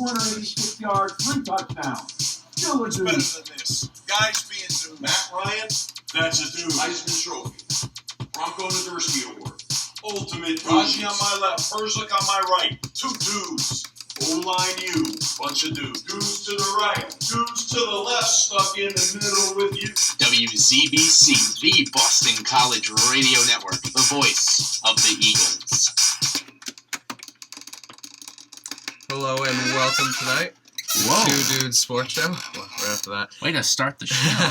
286 yards, 3 touchdowns. Still a It's dude. better than this. Guys being dudes. Matt Ryan, that's a dude. Heisman Trophy. Bronco Nagurski Award. Ultimate Raji on my left, Herzlich on my right. 2 dudes. O-line you. Bunch of dudes. Dudes to the right. Dudes to the left. Stuck in the middle with you. WZBC, the Boston College Radio Network. The voice of the Eagles. Hello and welcome tonight. Whoa. Two Dudes Sports Show. Well, right after that. Way to start the show.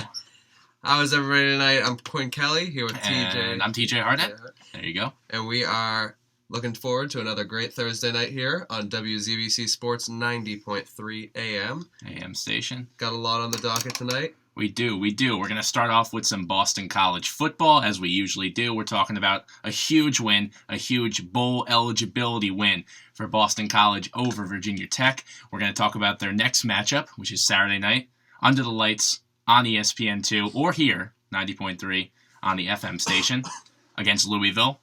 How is everybody tonight? I'm Quinn Kelly here with TJ. And I'm TJ Harnett. Yeah. There you go. And we are looking forward to another great Thursday night here on WZBC Sports 90.3 AM. AM station. Got a lot on the docket tonight. We do. We're going to start off with some Boston College football, as we usually do. We're talking about a huge win, a huge bowl eligibility win for Boston College over Virginia Tech. We're going to talk about their next matchup, which is Saturday night, under the lights on ESPN2 or here, 90.3 on the FM station, against Louisville,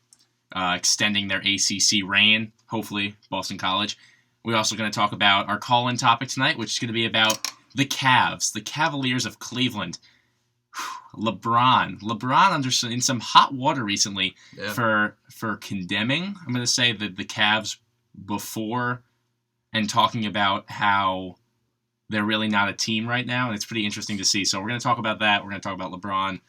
extending their ACC reign, hopefully, Boston College. We're also going to talk about our call-in topic tonight, which is going to be about the Cavs, the Cavaliers of Cleveland. LeBron in some hot water recently for condemning, I'm going to say, the Cavs before and talking about how they're really not a team right now, and it's pretty interesting to see. So we're going to talk about that. We're going to talk about LeBron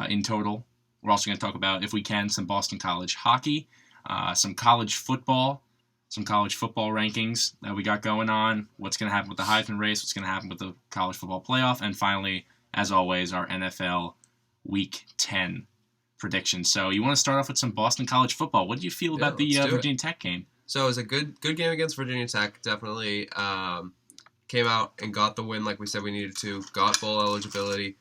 in total. We're also going to talk about, if we can, some Boston College hockey, some college football rankings that we got going on, what's going to happen with the Heisman race, what's going to happen with the college football playoff, and finally, as always, our NFL Week 10 predictions. So you want to start off with some Boston College football. What do you feel about the Virginia Tech game? So it was a good game against Virginia Tech. Definitely came out and got the win like we said we needed to. Got bowl eligibility.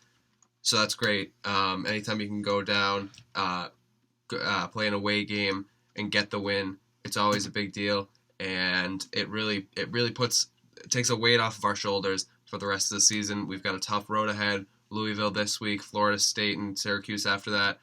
So that's great. Anytime you can go down, play an away game, and get the win, it's always a big deal, and it really takes a weight off of our shoulders for the rest of the season. We've got a tough road ahead. Louisville this week, Florida State, and Syracuse after that.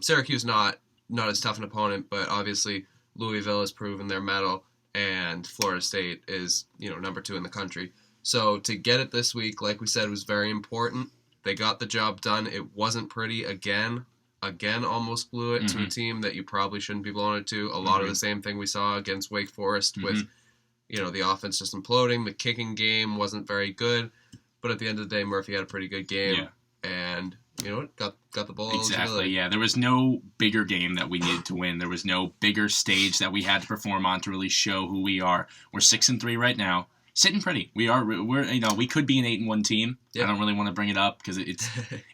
Syracuse not as tough an opponent, but obviously Louisville has proven their mettle, and Florida State is number 2 in the country. So to get it this week, like we said, was very important. They got the job done. It wasn't pretty again. Almost blew it to a team that you probably shouldn't be blowing it to. A lot of the same thing we saw against Wake Forest with, the offense just imploding. The kicking game wasn't very good, but at the end of the day, Murphy had a pretty good game, and got the ball. Exactly. Yeah, there was no bigger game that we needed to win. There was no bigger stage that we had to perform on to really show who we are. We're 6-3 right now. Sitting pretty. We're we could be an 8-1 team. Yeah. I don't really want to bring it up because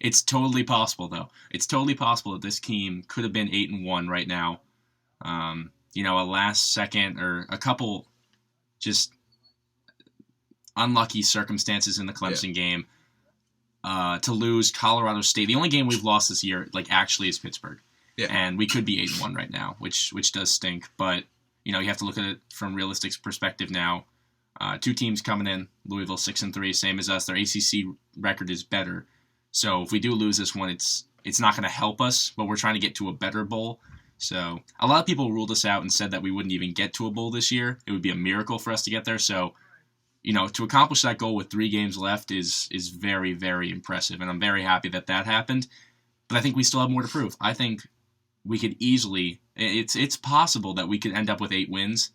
it's totally possible though. It's totally possible that this team could have been 8-1 right now. A last second or a couple just unlucky circumstances in the Clemson game to lose Colorado State. The only game we've lost this year actually is Pittsburgh. Yeah. And we could be 8-1 right now, which does stink, but you have to look at it from realistic perspective now. 2 teams coming in, Louisville 6-3, same as us. Their ACC record is better. So if we do lose this one, it's not going to help us, but we're trying to get to a better bowl. So a lot of people ruled us out and said that we wouldn't even get to a bowl this year. It would be a miracle for us to get there. So, to accomplish that goal with 3 games left is very, very impressive, and I'm very happy that happened. But I think we still have more to prove. I think we could easily, it's possible that we could end up with 8 wins.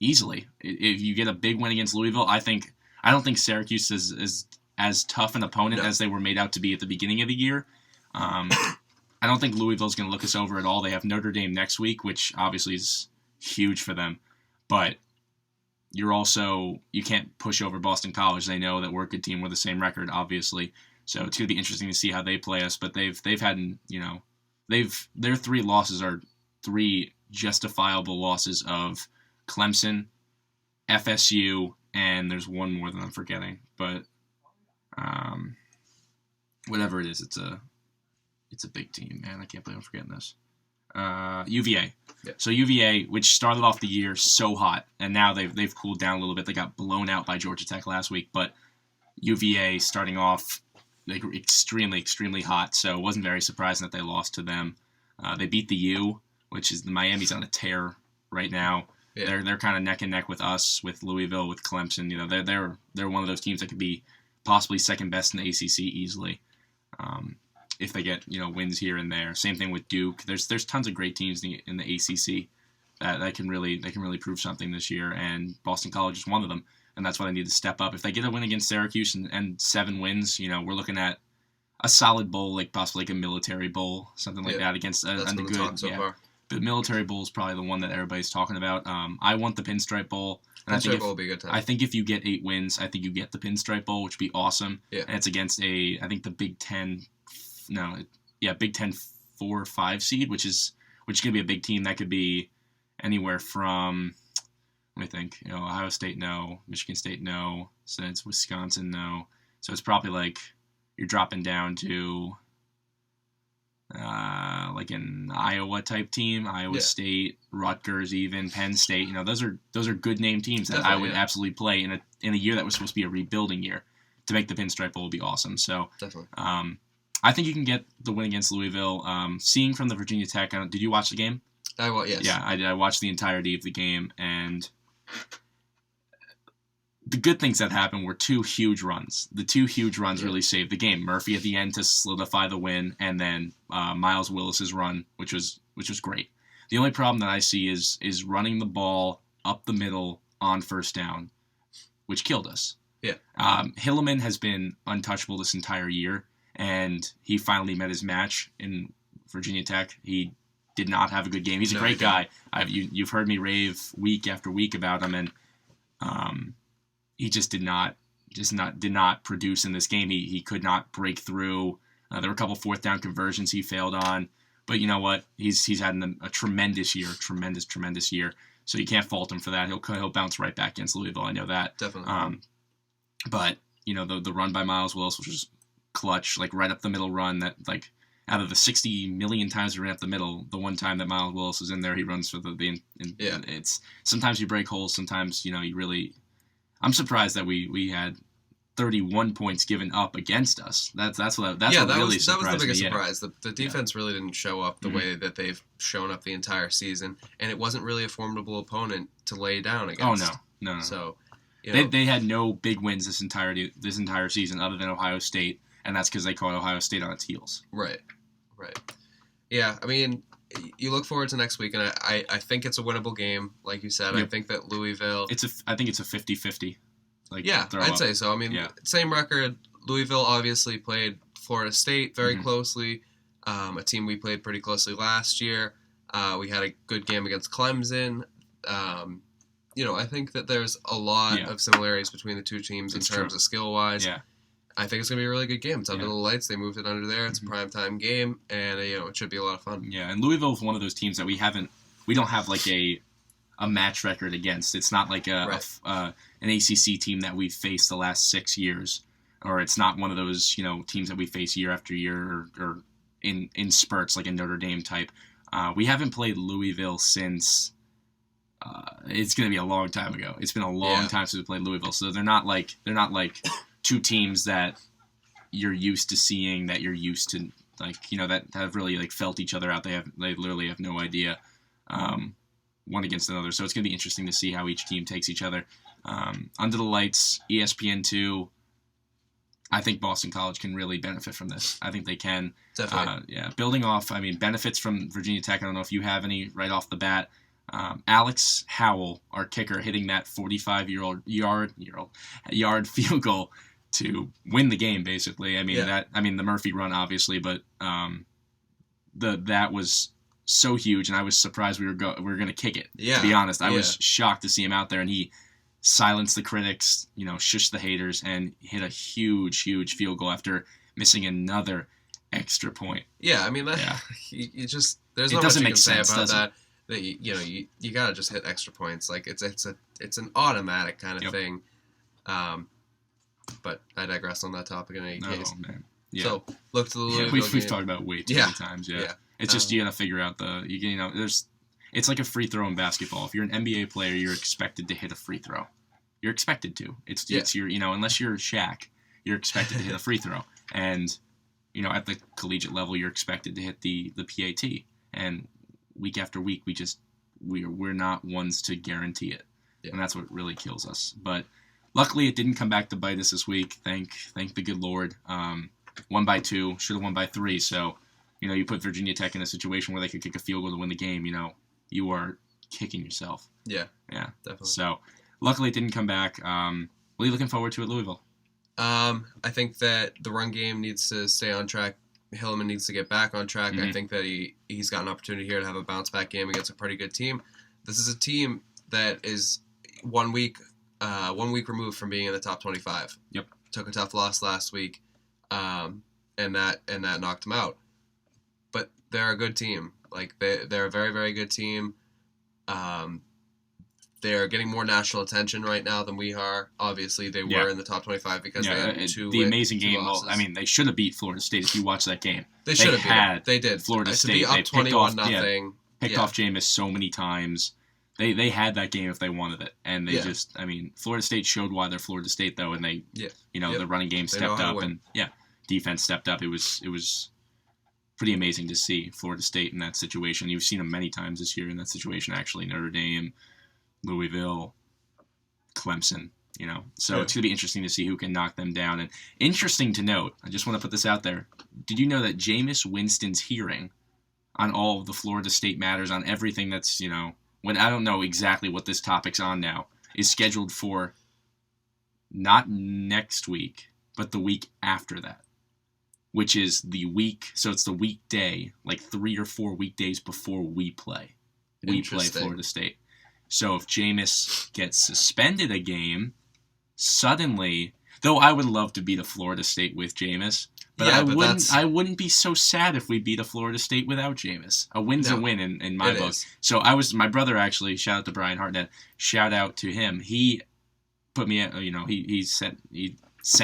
Easily. If you get a big win against Louisville, I don't think Syracuse is as tough an opponent as they were made out to be at the beginning of the year. I don't think Louisville's going to look us over at all. They have Notre Dame next week, which obviously is huge for them. But you can't push over Boston College. They know that we're a good team with the same record, obviously. So it's going to be interesting to see how they play us. But they've had, their 3 losses are 3 justifiable losses of Clemson, FSU, and there's one more that I'm forgetting. But whatever it is, it's a big team, man. I can't believe I'm forgetting this. UVA. Yeah. So UVA, which started off the year so hot, and now they've cooled down a little bit. They got blown out by Georgia Tech last week, but UVA starting off extremely, extremely hot. So it wasn't very surprising that they lost to them. They beat the U, which is Miami's on a tear right now. Yeah. They're kind of neck and neck with us, with Louisville, with Clemson. They're one of those teams that could be possibly second best in the ACC easily, if they get wins here and there. Same thing with Duke. There's tons of great teams in the ACC that can really prove something this year, and Boston College is one of them, and that's why they need to step up. If they get a win against Syracuse and 7 wins, we're looking at a solid bowl, like possibly like a military bowl, something like that against a good. Far. But military bowl is probably the one that everybody's talking about. I want the Pinstripe Bowl. And Pinstripe Bowl will be a good time. I think if you get 8 wins, I think you get the Pinstripe Bowl, which would be awesome. Yeah. And it's against I think the Big Ten 4 or 5 seed, which is going to be a big team. That could be anywhere from, let me think, Ohio State, no. Michigan State, no. So it's Wisconsin, no. So it's probably like you're dropping down to like an Iowa type team, Iowa State, Rutgers, even Penn State. Those are good name teams that I would absolutely play in a year that was supposed to be a rebuilding year. To make the Pinstripe Bowl would be awesome. So definitely. I think you can get the win against Louisville. Seeing from the Virginia Tech, did you watch the game? Yes. Yeah, I did. I watched the entirety of the game, and the good things that happened were 2 huge runs. The 2 huge runs really saved the game. Murphy at the end to solidify the win, and then Miles Willis's run, which was great. The only problem that I see is running the ball up the middle on first down, which killed us. Yeah. Hilliman has been untouchable this entire year, and he finally met his match in Virginia Tech. He did not have a good game. He's a great guy. You've heard me rave week after week about him, and he just did not produce in this game. He could not break through. There were a couple 4th down conversions he failed on, but you know what? He's had a tremendous year, tremendous year. So you can't fault him for that. He'll bounce right back against Louisville. I know that definitely. But the run by Miles Willis, which was clutch, like right up the middle run that like out of the 60 million times he ran up the middle, the one time that Miles Willis is in there, he runs for it's sometimes you break holes, sometimes you really. I'm surprised that we had 31 points given up against us. That was the biggest surprise. The defense really didn't show up the way that they've shown up the entire season, and it wasn't really a formidable opponent to lay down against. Oh no. So they had no big wins this entire season other than Ohio State, and that's because they caught Ohio State on its heels. Right. Yeah, I mean, you look forward to next week, and I think it's a winnable game, like you said. Yep. I think that Louisville. I think it's a 50-50. I'd say so. I mean, same record. Louisville obviously played Florida State very closely, a team we played pretty closely last year. We had a good game against Clemson. I think that there's a lot of similarities between the 2 teams in terms of skill-wise. Yeah. I think it's going to be a really good game. It's under the lights. They moved it under there. It's a primetime game, and it should be a lot of fun. Yeah, and Louisville is one of those teams that we don't have like a match record against. It's not like an ACC team that we've faced the last 6 years, or it's not one of those teams that we face year after year or in spurts like a Notre Dame type. We haven't played Louisville since. It's going to be a long time ago. It's been a long time since we played Louisville, so they're not like 2 teams that you're used to seeing, that you're used to that have really felt each other out. They literally have no idea one against another. So it's going to be interesting to see how each team takes each other. Under the lights, ESPN2. I think Boston College can really benefit from this. I think they can. Definitely. Building off, benefits from Virginia Tech. I don't know if you have any right off the bat. Alex Howell, our kicker, hitting that 45-yard field goal to win the game, basically. The Murphy run, obviously, but that was so huge, and I was surprised we were going to kick it. Yeah. To be honest, I was shocked to see him out there, and he silenced the critics, shushed the haters, and hit a huge, huge field goal after missing another extra point. Yeah, you just there's not much you can say about that. That you gotta just hit extra points. Like it's an automatic kind of thing. But I digress on that topic in any case. Oh man. Yeah. So look to the Louisville we've talked about way too many times. Yeah. It's just you gotta figure out it's like a free throw in basketball. If you're an NBA player, you're expected to hit a free throw. You're expected to. It's your unless you're Shaq, you're expected to hit a free throw. And at the collegiate level, you're expected to hit the PAT. And week after week, we're not ones to guarantee it, Yeah. and that's what really kills us. But luckily, it didn't come back to bite us this week. Thank the good Lord. Won by 2, should have won by 3. So, you put Virginia Tech in a situation where they could kick a field goal to win the game. You are kicking yourself. Yeah. Yeah. Definitely. So, luckily, it didn't come back. What are you looking forward to at Louisville? I think that the run game needs to stay on track. Hillman needs to get back on track. Mm-hmm. I think that he's got an opportunity here to have a bounce back game against a pretty good team. This is a team that is 1 week removed from being in the top 25. Yep. Took a tough loss last week, and that knocked them out. But they're a good team. Like they're a very, very good team. They're getting more national attention right now than we are. Obviously, they were in the top 25 because they had two amazing game. losses. Well, they should have beat Florida State if you watch that game. They should have. They did. Florida State. To be up 21-0. Picked off Jameis so many times. They had that game if they wanted it, and they just. Florida State showed why they're Florida State though, and they, the running game stepped up, and defense stepped up. It was pretty amazing to see Florida State in that situation. You've seen them many times this year in that situation. Actually, Notre Dame, Louisville, Clemson, So it's going to be interesting to see who can knock them down. And interesting to note, I just want to put this out there. Did you know that Jameis Winston's hearing on all of the Florida State matters, on everything that's, when I don't know exactly what this topic's on now, is scheduled for not next week, but the week after that, which is the week. So it's the weekday, like 3 or 4 weekdays before we play. We play Florida State. So if Jameis gets suspended a game, suddenly, though I would love to beat a Florida State with Jameis, but I wouldn't be so sad if we beat a Florida State without Jameis. A win's a win in my book. So my brother actually, shout out to Brian Hartnett, shout out to him. He put me, he sent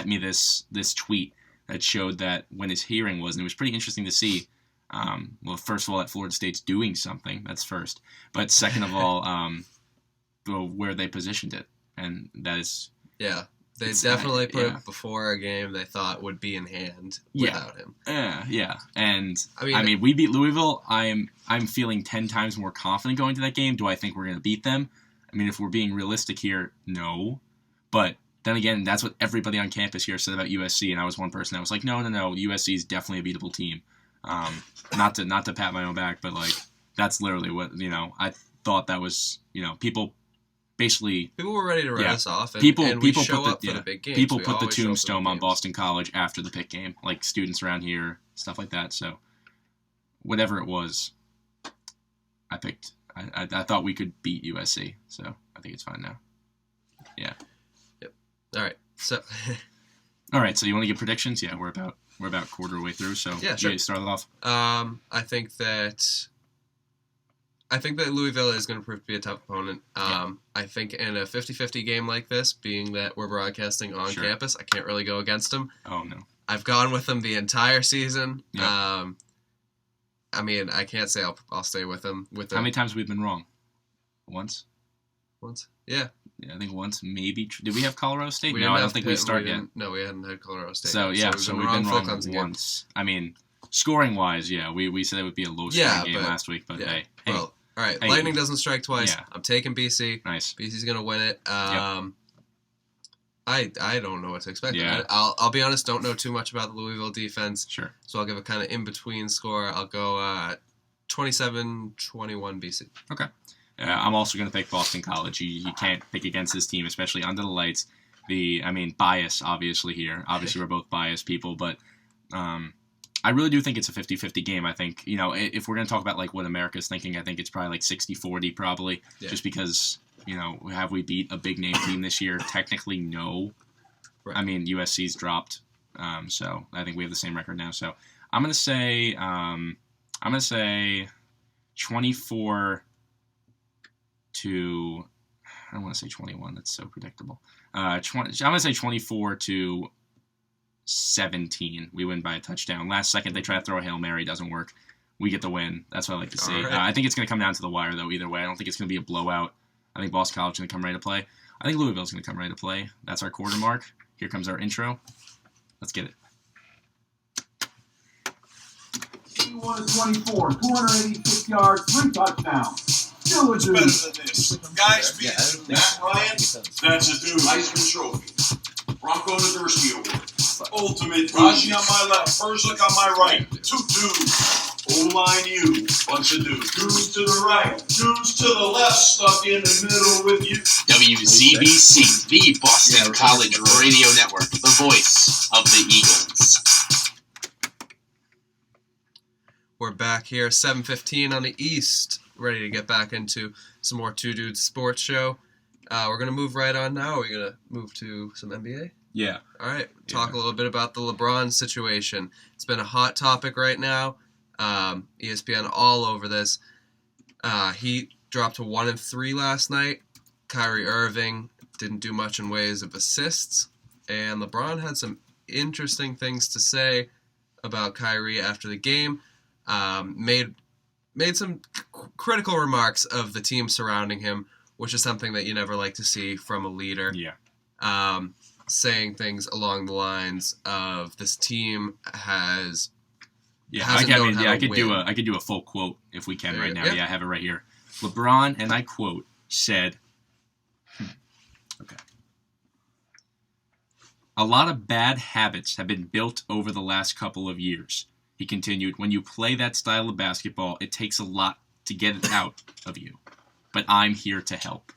me this tweet that showed that when his hearing was, and it was pretty interesting to see. Well, first of all, that Florida State's doing something. That's first. But second of all, where they positioned it. And that is... Yeah. They definitely put it before a game they thought would be in hand without him. Yeah. And, we beat Louisville. I'm feeling 10 times more confident going to that game. Do I think we're going to beat them? If we're being realistic here, no. But... then again, that's what everybody on campus here said about USC, and I was one person that was like, no, USC is definitely a beatable team. Not to pat my own back, but that's literally what I thought that was. People were ready to write us off. And, people put the big games. People put the tombstone on Boston College after the Pitt game, like students around here, stuff like that. So whatever it was, I picked. I thought we could beat USC, so I think it's fine now. Yeah. Yep. All right. So. All right. So you want to give predictions? Yeah, we're about quarter way through. So yeah, sure. You start it off. I think that Louisville is going to prove to be a tough opponent. I think in a 50-50 game like this, being that we're broadcasting on campus, I can't really go against them. Oh no. I've gone with them the entire season. Yep. I can't say I'll stay with them. How many times have we been wrong? Once? Yeah. Yeah, I think once, maybe. Did we have Colorado State? No, I don't think we started yet. No, we hadn't had Colorado State. So, yeah, so we've been wrong once. Scoring-wise, yeah, we said it would be a low-scoring game last week, but hey. Well, all right, Lightning doesn't strike twice. Yeah. I'm taking BC. Nice. BC's going to win it. Yep. I don't know what to expect. Yeah. I'll be honest, don't know too much about the Louisville defense. Sure. So I'll give a kind of in-between score. I'll go 27-21 BC. Okay. I'm also going to pick Boston College. You can't pick against this team, especially under the lights. Bias, obviously, here. Obviously, we're both biased people, but I really do think it's a 50-50 game. I think, if we're going to talk about, what America's thinking, I think it's probably 60-40 probably, just because, have we beat a big-name team this year? Technically, no. Right. USC's dropped, so I think we have the same record now. So I'm going to say 24 to, I don't want to say 21. That's so predictable. I'm going to say 24-17. We win by a touchdown. Last second, they try to throw a Hail Mary. Doesn't work. We get the win. That's what I like to see. Right. I think it's going to come down to the wire, though, either way. I don't think it's going to be a blowout. I think Boston College is going to come ready to play. I think Louisville's going to come ready to play. That's our quarter mark. Here comes our intro. Let's get it. 21-24, 286 yards, 3 touchdowns. Diligence. Better than this. Guys being Matt Ryan, that's a dude. Heisman Trophy. Bronco Nagurski Award. Ultimate Raji on my left, Herzlich on my right. Two dudes. O-line you, bunch of dudes. Dudes to the right, dudes to the left, stuck in the middle with you. WCBC, the Boston College Radio Network, the voice of the Eagles. We're back here, 7:15 on the East, ready to get back into some more Two Dudes Sports Show. We're going to move right on now. We're going to move to some NBA. Yeah. All right, talk a little bit about the LeBron situation. It's been a hot topic right now. ESPN all over this. He dropped to 1-3 last night. Kyrie Irving didn't do much in ways of assists. And LeBron had some interesting things to say about Kyrie after the game. Made some critical remarks of the team surrounding him, which is something that you never like to see from a leader. Yeah. Saying things along the lines of this team has. Yeah, I could do a full quote if we can right now. Yeah, I have it right here. LeBron, and I quote, said, okay. A lot of bad habits have been built over the last couple of years. He continued, when you play that style of basketball, it takes a lot to get it out of you. But I'm here to help.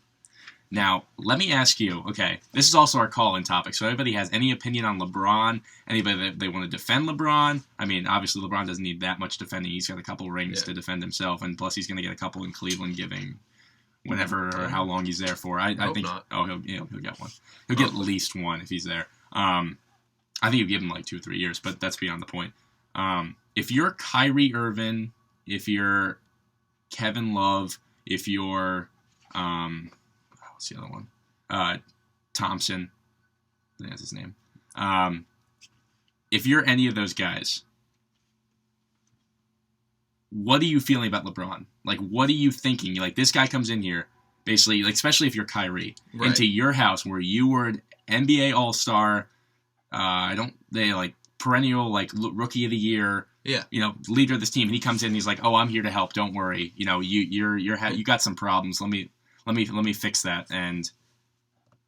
Now, let me ask you, okay, this is also our call-in topic, so anybody has any opinion on LeBron, anybody that they want to defend LeBron, I mean, obviously LeBron doesn't need that much defending. He's got a couple rings to defend himself, and plus he's going to get a couple in Cleveland giving whenever or how long he's there for. I think not. He'll get one. He'll get at least one if he's there. I think he'll give him like 2-3 years, but that's beyond the point. If you're Kyrie Irving, if you're Kevin Love, if you're what's the other one? Thompson. I think that's his name. If you're any of those guys, what are you feeling about LeBron? Like, what are you thinking? Like, this guy comes in here, basically, like, especially if you're Kyrie, into your house where you were an NBA All-Star, perennial, like, rookie of the year, leader of this team, and he comes in and he's like, oh, I'm here to help, don't worry. You know, you got some problems. Let me fix that. And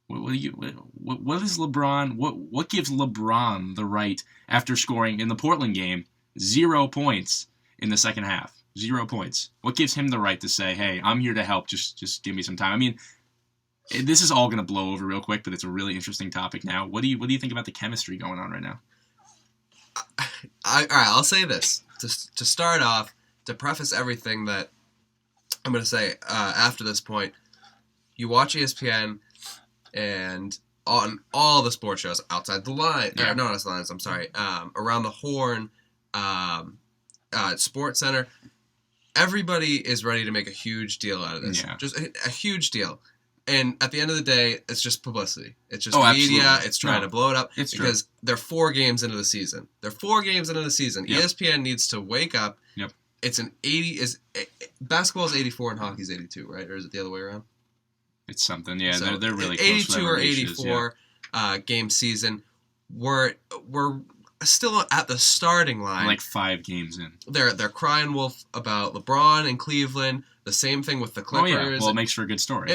what is LeBron? What gives LeBron the right after scoring in the Portland game 0 points in the second half? 0 points. What gives him the right to say, "Hey, I'm here to help. Just give me some time"? I mean, this is all going to blow over real quick, but it's a really interesting topic now. What do you think about the chemistry going on right now? All right, I'll say this to start off, to preface everything that I'm going to say after this point. You watch ESPN, and on all the sports shows, Outside the Line, not Outside the Lines, I'm sorry, Around the Horn, Sports Center, everybody is ready to make a huge deal out of this. Yeah. Just a huge deal. And at the end of the day, it's just publicity. It's just media. Absolutely. It's trying to blow it up because they're 4 games into the season. Yeah. ESPN needs to wake up. Yep. It's basketball is 84 and hockey's 82, right? Or is it the other way around? It's something. Yeah, so they're really 82 close. 82 or 84 game season. We're still at the starting line. Like 5 games in. They're crying wolf about LeBron in Cleveland. The same thing with the Clippers. Oh, yeah. Well, it makes for a good story.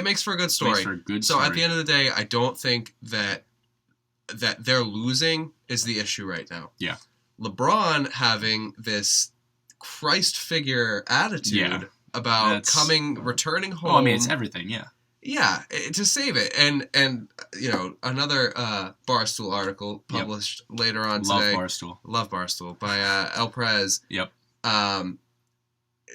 So at the end of the day, I don't think that they're losing is the issue right now. Yeah. LeBron having this Christ figure attitude about returning home. Oh, I mean, it's everything, yeah. Yeah, to save it. And another Barstool article published later on today. Love Barstool by El Prez. Yep.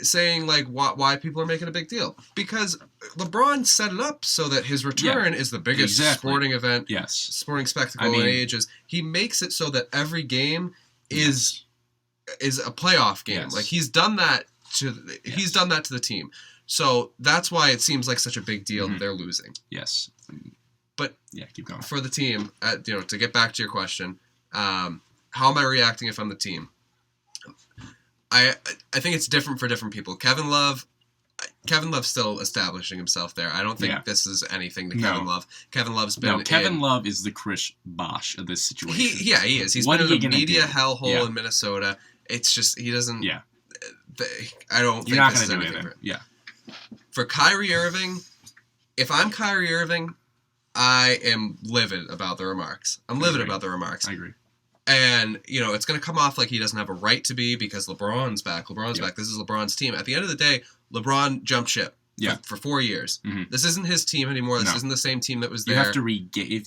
Saying, like, why people are making a big deal. Because LeBron set it up so that his return is the biggest sporting event, sporting spectacle in ages. He makes it so that every game is a playoff game. Yes. Like, he's done that to the team. So that's why it seems like such a big deal that they're losing. Yes. But keep going. For the team, to get back to your question, how am I reacting if I'm the team? I think it's different for different people. Kevin Love's still establishing himself there. I don't think this is anything to Kevin Love. Kevin Love's been Kevin Love is the Chris Bosh of this situation. He is. He's been in a media hellhole in Minnesota. It's just he doesn't. Yeah. I don't. You're think not going to do anything. Yeah. For Kyrie Irving, if I'm Kyrie Irving, I am livid about the remarks. I'm livid about the remarks. I agree. And, it's going to come off like he doesn't have a right to be because LeBron's back. Back. This is LeBron's team. At the end of the day, LeBron jumped ship for 4 years. Mm-hmm. This isn't his team anymore. This isn't the same team that was there. You have to regain.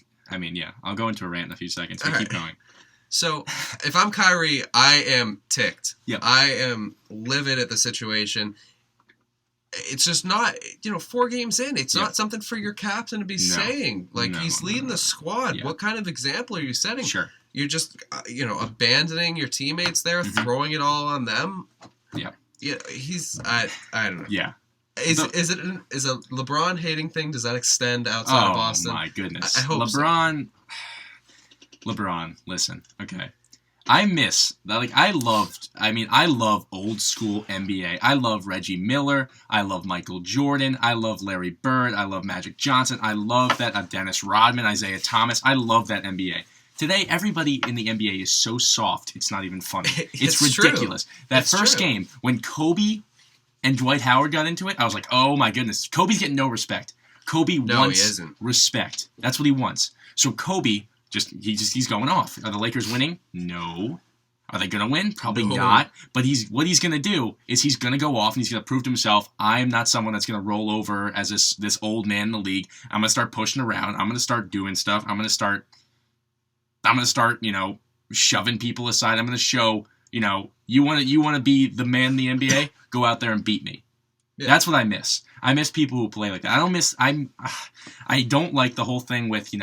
I'll go into a rant in a few seconds. But keep going. So, if I'm Kyrie, I am ticked. Yep. I am livid at the situation. It's just not, 4 games in. It's not something for your captain to be saying. Like, he's leading the squad. Yeah. What kind of example are you setting? Sure. You're just, abandoning your teammates there, throwing it all on them. Yeah. Yeah, I don't know. Yeah. Is a LeBron hating thing? Does that extend outside of Boston? Oh my goodness! I hope LeBron, listen, okay. I love old school NBA. I love Reggie Miller. I love Michael Jordan. I love Larry Bird. I love Magic Johnson. I love that Dennis Rodman, Isaiah Thomas. I love that NBA. Today, everybody in the NBA is so soft, it's not even funny. It's ridiculous. True. That first game, when Kobe and Dwight Howard got into it, I was like, oh my goodness. Kobe's getting no respect. Kobe wants respect. That's what he wants. So Kobe, he's going off. Are the Lakers winning? No. Are they going to win? Probably not. But what he's going to do is he's going to go off and he's going to prove to himself, I am not someone that's going to roll over as this old man in the league. I'm going to start pushing around. I'm going to start doing stuff. I'm going to start, shoving people aside. I'm going to show, you want to be the man in the NBA? Go out there and beat me. Yeah. That's what I miss. I miss people who play like that. I don't like the whole thing with,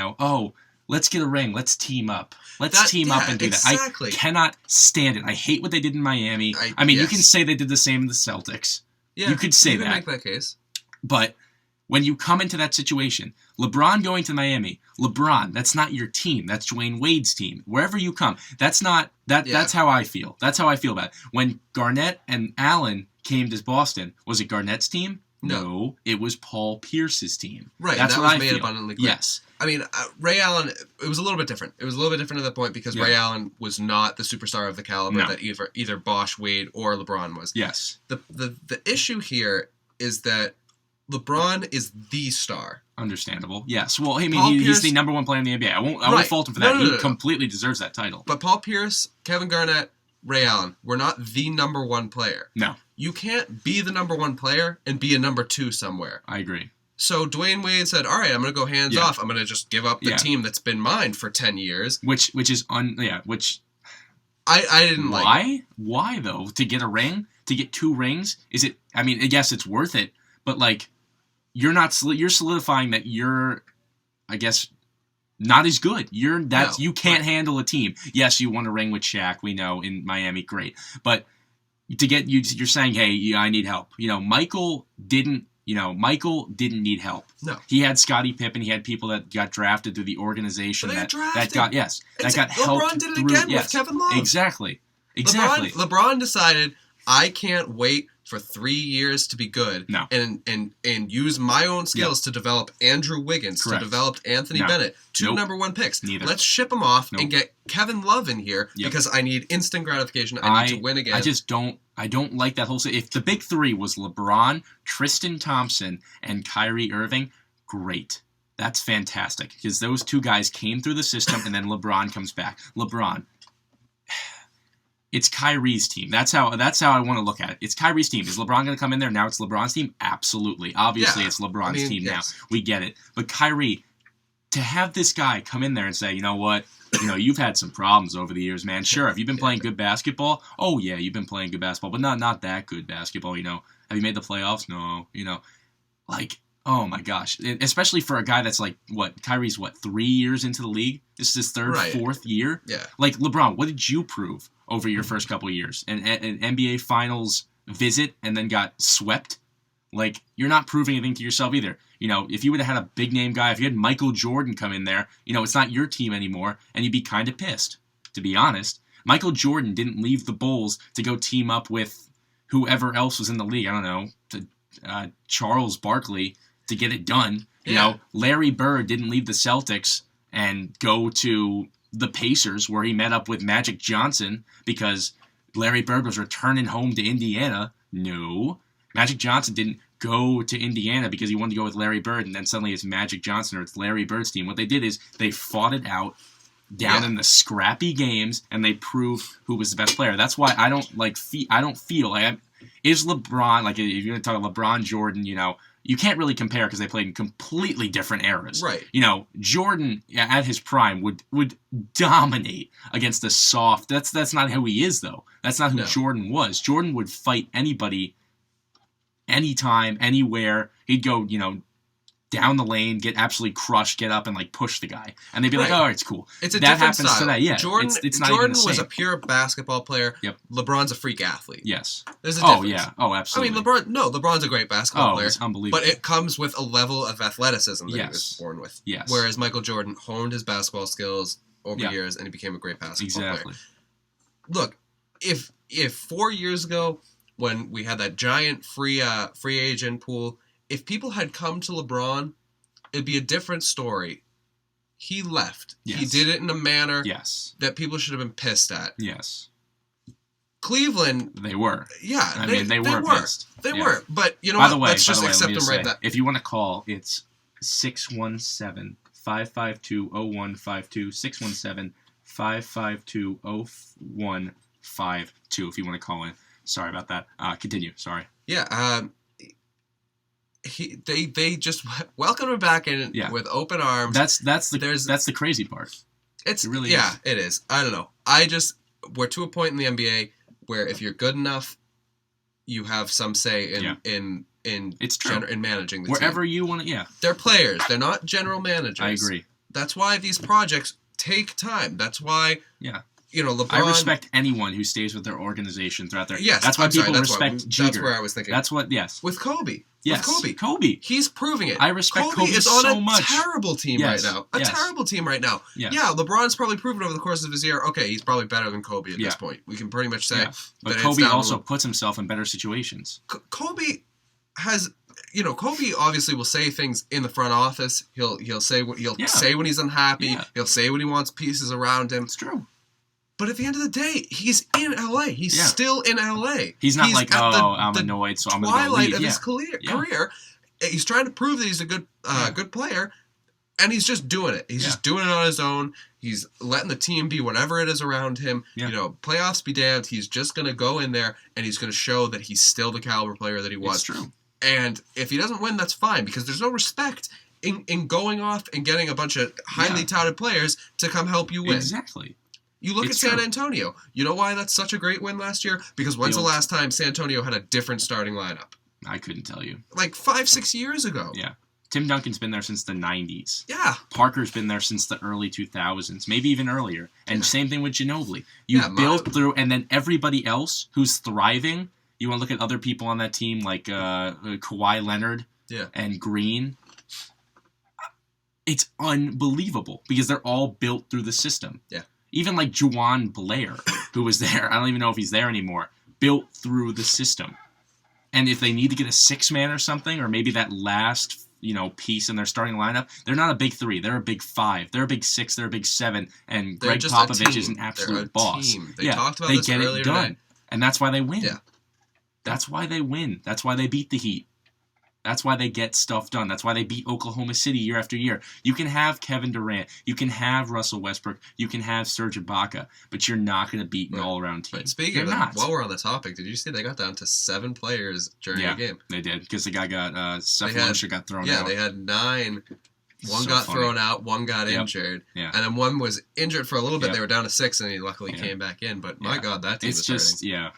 let's get a ring. Let's team up. Let's team up and do exactly. that. I cannot stand it. I hate what they did in Miami. You can say they did the same in the Celtics. Yeah, you could say you that. You can make that case. But when you come into that situation, LeBron going to Miami, that's not your team. That's Dwayne Wade's team. Wherever you come, that's not that. Yeah. That's how I feel. That's how I feel about it. When Garnett and Allen came to Boston, was it Garnett's team? No, it was Paul Pierce's team. Right, that's that what was I feel. Abundantly clear. Yes. I mean, Ray Allen, it was a little bit different. It was a little bit different at that point because Ray Allen was not the superstar of the caliber that either Bosh, Wade, or LeBron was. Yes. The issue here is that LeBron is the star. Understandable. Yes. Well, he's the number one player in the NBA. I won't fault him for that. He completely deserves that title. But Paul Pierce, Kevin Garnett, Ray Allen were not the number one player. No. You can't be the number one player and be a number 2 somewhere. I agree. So Dwayne Wade said, all right, I'm going to go hands off. I'm going to just give up the team that's been mine for 10 years. Which I didn't like. Why? Why, though? To get a ring? To get 2 rings? Is it, yes, it's worth it. But, you're solidifying that you're, I guess, not as good. You can't handle a team. Yes, you won a ring with Shaq, we know, in Miami, great. But you're saying, hey, I need help. Michael didn't need help. No. He had Scottie Pippen. He had people that got drafted through the organization that got help. LeBron did it again with Kevin Love. Exactly. LeBron decided, I can't wait for 3 years to be good. No. And use my own skills to develop Andrew Wiggins, to develop Anthony Bennett, 2 number 1 picks. Neither. Let's ship them off and get Kevin Love in here because I need instant gratification. I need to win again. I don't like that whole. If the big 3 was LeBron, Tristan Thompson, and Kyrie Irving, great. That's fantastic because those 2 guys came through the system and then LeBron comes back. LeBron. It's Kyrie's team. That's how I want to look at it. It's Kyrie's team. Is LeBron going to come in there? Now it's LeBron's team? Absolutely. Obviously, it's LeBron's team now. We get it. But Kyrie, to have this guy come in there and say, you know what? You've had some problems over the years, man. Sure. Have you been playing good basketball? Oh, yeah, you've been playing good basketball, but not that good basketball, Have you made the playoffs? No. Oh, my gosh. Especially for a guy that's Kyrie's 3 years into the league? This is his third, 4th year? Yeah. LeBron, what did you prove over your first couple of years? An NBA Finals visit and then got swept? You're not proving anything to yourself either. If you would have had a big-name guy, if you had Michael Jordan come in there, it's not your team anymore, and you'd be kind of pissed, to be honest. Michael Jordan didn't leave the Bulls to go team up with whoever else was in the league. I don't know, Charles Barkley to get it done. Larry Bird didn't leave the Celtics and go to the Pacers where he met up with Magic Johnson because Larry Bird was returning home to Indiana. No. Magic Johnson didn't go to Indiana because he wanted to go with Larry Bird, and then suddenly it's Magic Johnson or it's Larry Bird's team. What they did is they fought it out down in the scrappy games, and they proved who was the best player. That's why I don't feel like is LeBron, like if you're going to talk LeBron, Jordan, you can't really compare because they played in completely different eras. Right. Jordan at his prime would dominate against the soft. That's not who he is, though. That's not who Jordan was. Jordan would fight anybody, anytime, anywhere. He'd go, down the lane, get absolutely crushed, get up and push the guy, and they'd be like, "Oh, it's cool." It's a that different happens style. today. Yeah, Jordan, it's not Jordan even the same. was a pure basketball player. Yep. LeBron's a freak athlete. Yes. There's a Oh difference. yeah. Oh, absolutely. LeBron's a great basketball player. It's unbelievable. But it comes with a level of athleticism that he Yes. was born with. Yes. Whereas Michael Jordan honed his basketball skills over Yeah. years, and he became a great basketball Exactly. player. Look, if 4 years ago, when we had that giant free agent pool, if people had come to LeBron, it'd be a different story. He left. Yes. He did it in a manner Yes. that people should have been pissed at. Yes. Cleveland, They were. yeah, I mean, they were pissed. They Yeah. were. But you know By what? the way, Let's just accept them right now. If you want to call, it's 617-552-0152, 617-552-0152 if you want to call in. Sorry about that. Continue. Sorry. Yeah, they just welcome him back in with open arms. That's the crazy part. It really is. is. It is. I don't know. We're to a point in the NBA where if you're good enough, you have some say in It's true. in managing the Wherever team. you want to. Yeah. They're players. They're not general managers. I agree. That's why these projects take time. That's why. Yeah. LeBron. I respect anyone who stays with their organization throughout their. Yes, that's why people that's respect Jigger. That's where I was thinking. That's what. Yes. With Kobe. Yes. With Kobe. He's proving it. I respect Kobe is on so a much. terrible team right now. A terrible team right now. Yes. Yeah, LeBron's probably proven over the course of his year, okay, he's probably better than Kobe at this point. We can pretty much say. Yeah. But Kobe also puts himself in better situations. Kobe has... Kobe obviously will say things in the front office. He'll say say when he's unhappy. Yeah. He'll say when he wants pieces around him. It's true. But at the end of the day, he's in LA. He's still in LA. He's not I'm annoyed, so I'm going to go leave. Twilight of his career. He's trying to prove that he's a good player, and he's just doing it. He's just doing it on his own. He's letting the team be whatever it is around him. Yeah. Playoffs be damned. He's just going to go in there, and he's going to show that he's still the caliber player that he was. It's true. And if he doesn't win, that's fine, because there's no respect in going off and getting a bunch of highly touted players to come help you win. Exactly. You look at San Antonio. You know why that's such a great win last year? Because when's the last time San Antonio had a different starting lineup? I couldn't tell you. 5-6 years ago. Yeah. Tim Duncan's been there since the 90s. Yeah. Parker's been there since the early 2000s, maybe even earlier. And same thing with Ginobili. You build through, and then everybody else who's thriving, you want to look at other people on that team like Kawhi Leonard and Green. It's unbelievable because they're all built through the system. Yeah. Even like Juwan Blair, who was there, I don't even know if he's there anymore, built through the system. And if they need to get a 6-man or something, or maybe that last piece in their starting lineup, they're not a big 3. They're a big 5. They're a big 6. They're a big 7. And Greg Popovich is an absolute boss. Team. They talked about this earlier today. And that's why they win. Yeah. That's why they win. That's why they beat the Heat. That's why they get stuff done. That's why they beat Oklahoma City year after year. You can have Kevin Durant. You can have Russell Westbrook. You can have Serge Ibaka. But you're not going to beat an all-around team. But speaking of that, while we're on the topic, did you see they got down to 7 players during the game? They did, because the guy got Cephalosha got thrown out. Yeah, they had 9. One got thrown out, one got injured, and then one was injured for a little bit. They were down to 6, and he luckily came back in. But my God, that team is hurting.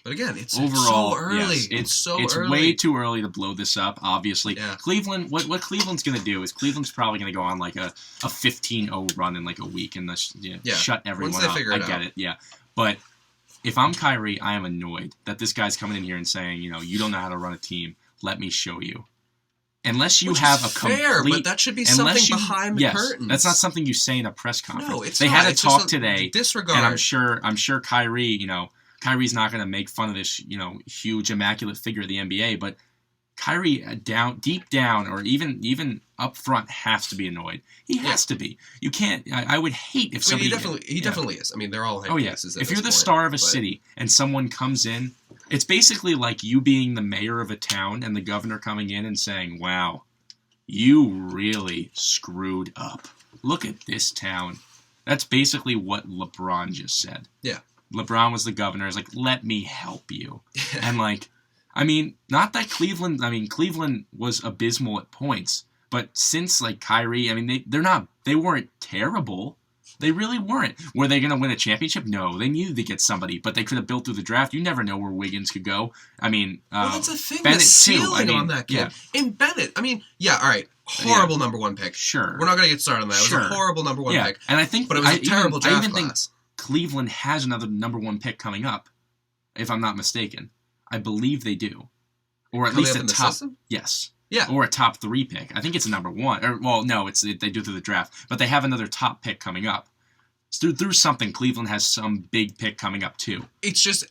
But again, it's so early. Yes, it's so it's early. Way too early to blow this up, obviously. Yeah. Cleveland, what Cleveland's going to do is Cleveland's probably going to go on like a 15-0 run in like a week and shut everyone Once they up. figure it out. I get it, yeah. But if I'm Kyrie, I am annoyed that this guy's coming in here and saying, you don't know how to run a team. Let me show you. Unless you have a complete... fair, but that should be something behind the curtains. That's not something you say in a press conference. No, it's they not. had a It's talk just today, disregard. and I'm sure Kyrie, Kyrie's not going to make fun of this, huge immaculate figure of the NBA, but Kyrie deep down, or even up front, has to be annoyed. He has to be. You can't. I would hate if somebody. He definitely is. I mean, they're all. Oh yeah. If you're the star of a city and someone comes in It's basically like you being the mayor of a town and the governor coming in and saying, wow, you really screwed up. Look at this town. That's basically what LeBron just said. Yeah. LeBron was the governor. He's like, let me help you. And like, I mean, not that Cleveland was abysmal at points, but since like Kyrie, I mean, they weren't terrible. They really weren't. Were they going to win a championship? No. They needed to get somebody, but they could have built through the draft. You never know where Wiggins could go. I mean, well, that's a thing. Bennett the ceiling too. on that kid. Yeah. And Bennett, I mean, yeah, all right, horrible number one pick. Sure. We're not going to get started on that. It was a horrible number one pick. And I think, but it was a terrible draft class. Cleveland has another number one pick coming up, if I'm not mistaken. I believe they do, or at least a top. System? Yes. Yeah. Or a top 3 pick. I think it's a number 1. Or, well, no, they do through the draft, but they have another top pick coming up. Through something, Cleveland has some big pick coming up too. It's just,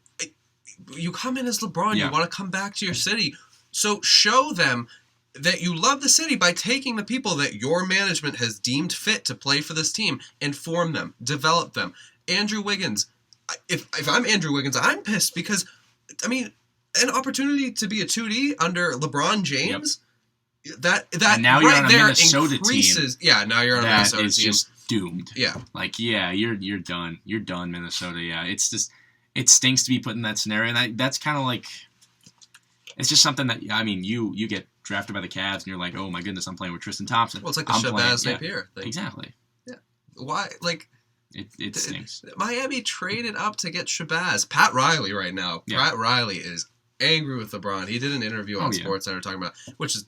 you come in as LeBron, Yeah. you want to come back to your city. So show them that you love the city by taking the people that your management has deemed fit to play for this team and form them, develop them. Andrew Wiggins, if I'm Andrew Wiggins, I'm pissed because, I mean, an opportunity to be a 2D under LeBron James, that and now right you're on a there Minnesota increases. team. Yeah, now you're on a Minnesota team. That is just doomed. Yeah. Like, yeah, you're done. You're done, Minnesota. Yeah, it's just, it stinks to be put in that scenario. And that's kind of like, it's just something that, I mean, you get drafted by the Cavs and you're like, oh my goodness, I'm playing with Tristan Thompson. Well, it's like the Shabazz Napier thing. Exactly. Yeah. Why, like... It stinks. Miami traded up to get Shabazz. Pat Riley right now. Yeah. Pat Riley is angry with LeBron. He did an interview on SportsCenter talking about, which is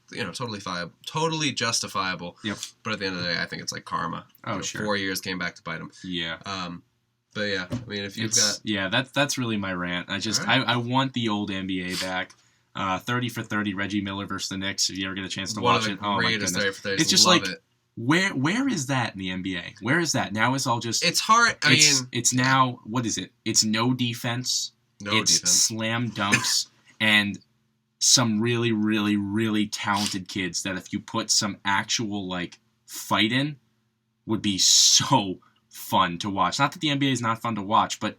totally justifiable. Yep. But at the end of the day, I think it's like karma. Oh, sure. 4 years came back to bite him. Yeah. But yeah, I mean, if you've got that's really my rant. I want the old NBA back. 30 for 30, Reggie Miller versus the Knicks. If you ever get a chance to watch it, oh my goodness, 30 for 30s. It's just Love like. it. Where is that in the NBA? Where is that? Now it's all just... It's hard. It's now... What is it? It's no defense. It's slam dunks. And some really, really, really talented kids that if you put some actual, like, fight in, would be so fun to watch. Not that the NBA is not fun to watch, but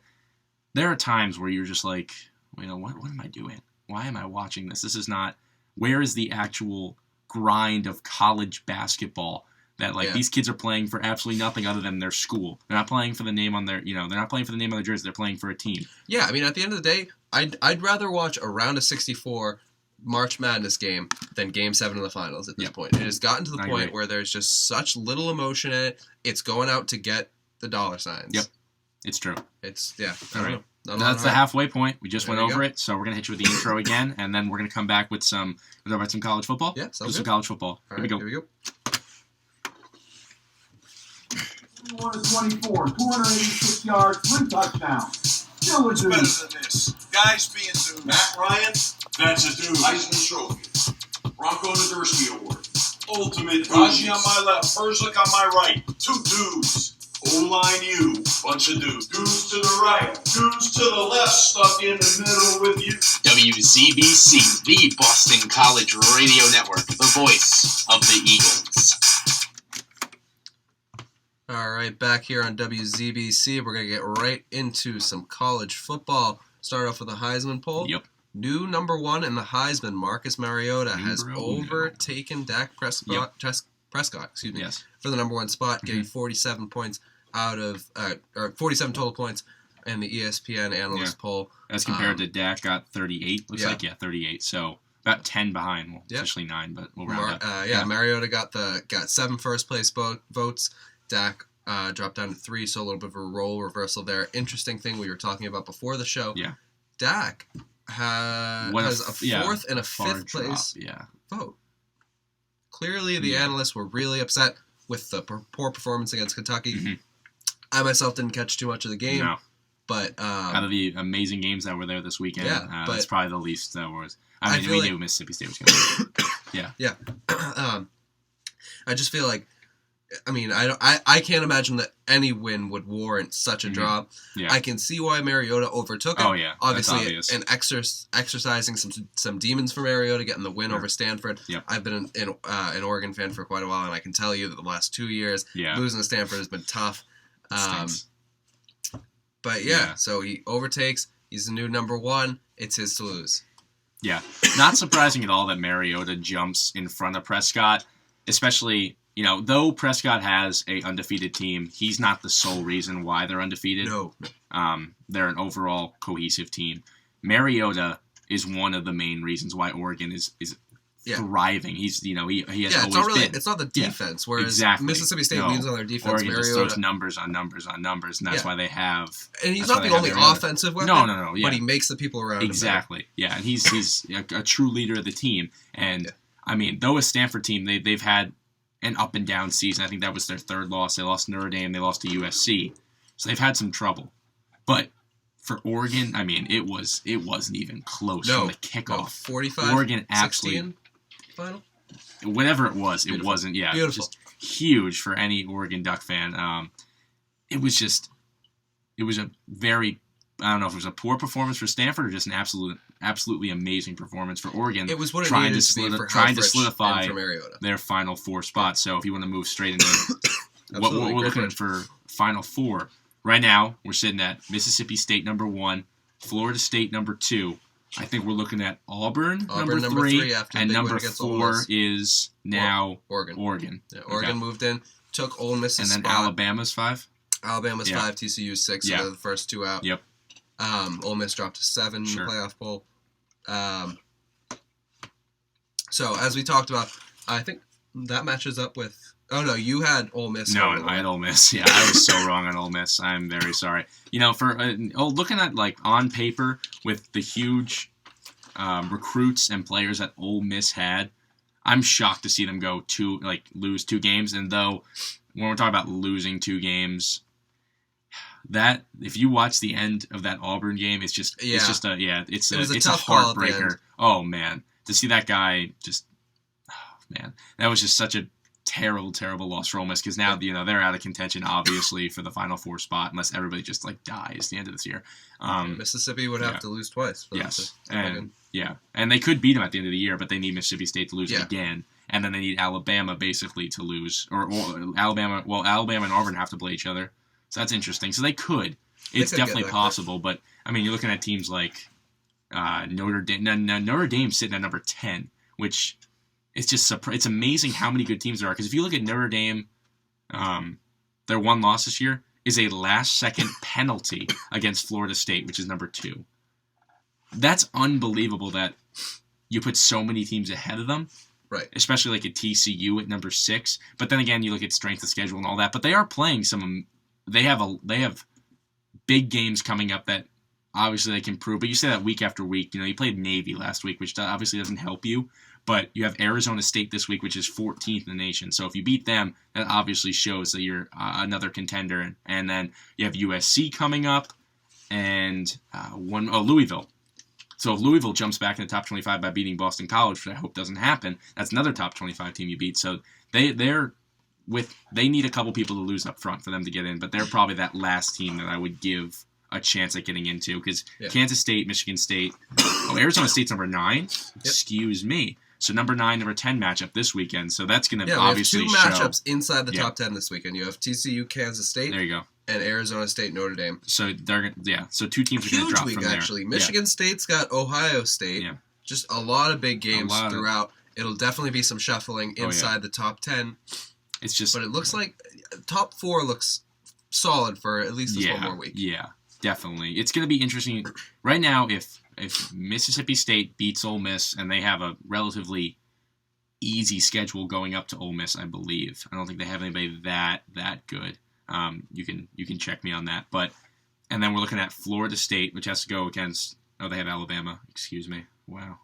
there are times where you're just like, what am I doing? Why am I watching this? This is not... Where is the actual grind of college basketball? That these kids are playing for absolutely nothing other than their school. They're not playing for the name on their they're not playing for the name on their jersey. They're playing for a team. Yeah, I mean at the end of the day, I'd rather watch a round of 64 March Madness game than Game 7 of the finals at this point. It has gotten to the point where there's just such little emotion in it. It's going out to get the dollar signs. Yep. It's true. It's all right. That's the halfway point. We just went over it, so we're gonna hit you with the intro again, and then we're gonna come back with some college football. Yeah, do some college football. All right, here we go. 24, 286 yards, 3 touchdowns. Still a It's dude. better than this. Guys being dudes. Matt Ryan, that's a dude. Heisman Trophy. Bronco Nagurski Award. Ultimate Raji on my left, Herzlich on my right. 2 dudes. O-line you, bunch of dudes. Dudes to the right, dudes to the left, stuck in the middle with you. WZBC, the Boston College Radio Network, the voice of the Eagles. All right, back here on WZBC, we're going to get right into some college football. Start off with the Heisman poll. Yep. New number 1 in the Heisman, Marcus Mariota, has overtaken Dak Prescott, Yes. for the number 1 spot, getting 47 points or 47 total points in the ESPN analyst poll. As compared to Dak got 38. Looks like 38. So about 10 behind. Well, officially 9, but we'll round up. Mariota got 7 first place votes. Dak dropped down to 3, so a little bit of a role reversal there. Interesting thing we were talking about before the show. Yeah. Dak has a 4th and a 5th place vote. Clearly, the analysts were really upset with the poor performance against Kentucky. Mm-hmm. I myself didn't catch too much of the game. No. But out of the amazing games that were there this weekend, that's probably the least that was. I mean, we knew Mississippi State was going to win. Yeah. I just feel like, I mean, I can't imagine that any win would warrant such a drop. Yeah. I can see why Mariota overtook it. Oh, yeah. Obviously, and exercising some demons for Mariota, getting the win over Stanford. Yep. I've been an Oregon fan for quite a while, and I can tell you that the last 2 years, losing to Stanford has been tough. But so he overtakes. He's the new number 1. It's his to lose. Yeah. Not surprising at all that Mariota jumps in front of Prescott, especially, though Prescott has a undefeated team, he's not the sole reason why they're undefeated. No. They're an overall cohesive team. Mariota is one of the main reasons why Oregon is thriving. He's he has always been. It's not the defense. Whereas exactly. Mississippi State leans on their defense. Oregon Mariota just throws numbers on numbers on numbers, and that's why they have. And he's not the only offensive weapon. No. Yeah. But he makes the people around him exactly. Yeah, and he's a true leader of the team. And I mean, though a Stanford team, they've had an up and down season. I think that was their 3rd loss. They lost to Notre Dame. They lost to USC. So they've had some trouble. But for Oregon, I mean, it wasn't even close from the kickoff. 45, Oregon absolutely final. Whatever it was, Beautiful. It wasn't. Yeah, Beautiful. Just huge for any Oregon Duck fan. It was a very, I don't know if it was a poor performance for Stanford or just an absolutely amazing performance for Oregon. It was what it trying needed to to be for trying to Helfrich solidify and for Mariota. Their final 4 spots. So if you want to move straight into what we're looking for final 4 right now, we're sitting at Mississippi State number 1, Florida State number 2. I think we're looking at Auburn number 3 after and big number win against 4 is now Oregon. Yeah, Oregon Okay. moved in, took Ole Miss's and then spot. Alabama's 5. Alabama's 5, TCU's 6. So they're the first 2 out. Yep. Ole Miss dropped to 7 in the playoff poll. So as we talked about, I think that matches up with. Oh no, you had Ole Miss. No, I had Ole Miss. Yeah, I was so wrong on Ole Miss. I'm very sorry. For looking at like on paper with the huge recruits and players that Ole Miss had, I'm shocked to see them lose 2 games. And though when we're talking about losing 2 games, that if you watch the end of that Auburn game, it's a heartbreaker. Oh man, to see that guy that was just such a terrible loss for Ole Miss because now they're out of contention obviously for the Final 4 spot unless everybody just dies at the end of this year. Mississippi would have to lose twice. And they could beat them at the end of the year, but they need Mississippi State to lose again, and then they need Alabama basically to lose, or Alabama. Well, Alabama and Auburn have to play each other, so that's interesting. So they could. It's definitely possible, but I mean, you're looking at teams like Notre Dame. Notre Dame's sitting at number 10, which. It's amazing how many good teams there are. Because if you look at Notre Dame, their 1 loss this year is a last-second penalty against Florida State, which is number 2. That's unbelievable that you put so many teams ahead of them. Right. Especially like a TCU at number 6. But then again, you look at strength of schedule and all that. But they are playing some. They have big games coming up that obviously they can prove. But you say that week after week. You played Navy last week, which obviously doesn't help you. But you have Arizona State this week, which is 14th in the nation. So if you beat them, that obviously shows that you're another contender. And then you have USC coming up and Louisville. So if Louisville jumps back in the top 25 by beating Boston College, which I hope doesn't happen, that's another top 25 team you beat. So they need a couple people to lose up front for them to get in. But they're probably that last team that I would give a chance at getting into because Kansas State, Michigan State, Arizona State's number 9. Yep. Excuse me. So number 9, number 10 matchup this weekend. So that's going to obviously show. We have 2 matchups inside the top 10 this weekend. You have TCU, Kansas State. There you go. And Arizona State, Notre Dame. So so 2 teams are going to drop week, from there. Actually, Michigan State's got Ohio State. Yeah. Just a lot of big games throughout. It'll definitely be some shuffling inside the top 10. It's just, but it looks like top 4 looks solid for at least this one more week. Yeah, definitely. It's going to be interesting right now. If Mississippi State beats Ole Miss and they have a relatively easy schedule going up to Ole Miss, I believe. I don't think they have anybody that good. You can check me on that. And then we're looking at Florida State, which has to go against. Oh, they have Alabama. Excuse me. Wow.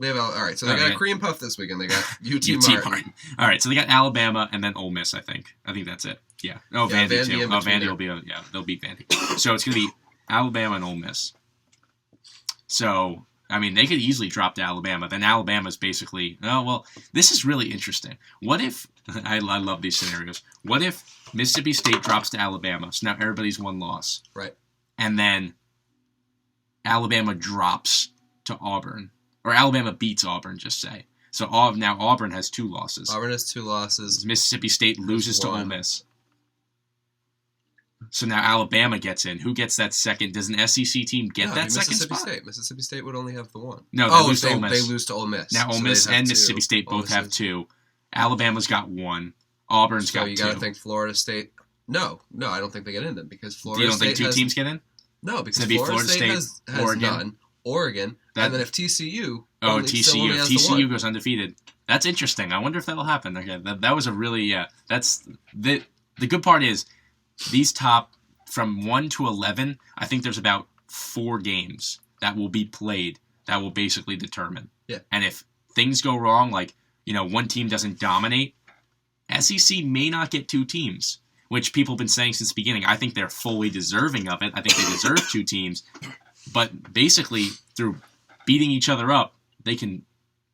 They have all right. So they got Cream Puff this weekend. They got UT Martin. All right. So they got Alabama and then Ole Miss. I think that's it. Yeah. Oh, Vandy too. Oh, Vandy will be they'll beat Vandy. So it's gonna be Alabama and Ole Miss. So, I mean, they could easily drop to Alabama. Then Alabama's basically, this is really interesting. What if, I love these scenarios. What if Mississippi State drops to Alabama? So now everybody's 1 loss. Right. And then Alabama drops to Auburn. Or Alabama beats Auburn, just say. So now Auburn has 2 losses. Auburn has 2 losses. Mississippi State loses to Ole Miss. So now Alabama gets in. Who gets that second? Does an SEC team get that second spot? Mississippi State would only have the one. No, they lose to Ole Miss. Now Ole So Miss they'd have and two. Mississippi State Ole both Miss have is- 2. Alabama's got 1. Auburn's So got 2. you got to think Florida State. No, I don't think they get in then because Florida You don't think State two has, teams get in? No, because It'd be Florida State has Oregon. none. Oregon, That- and then if TCU. Oh, still only TCU. If has the TCU one. goes undefeated. That's interesting. I wonder if that'll happen. Okay, that was a really That's the good part is these top from 1 to 11. I think there's about 4 games that will be played that will basically determine. Yeah. And if things go wrong, like one team doesn't dominate, SEC may not get 2 teams, which people have been saying since the beginning. I think they're fully deserving of it. I think they deserve 2 teams, but basically through beating each other up, they can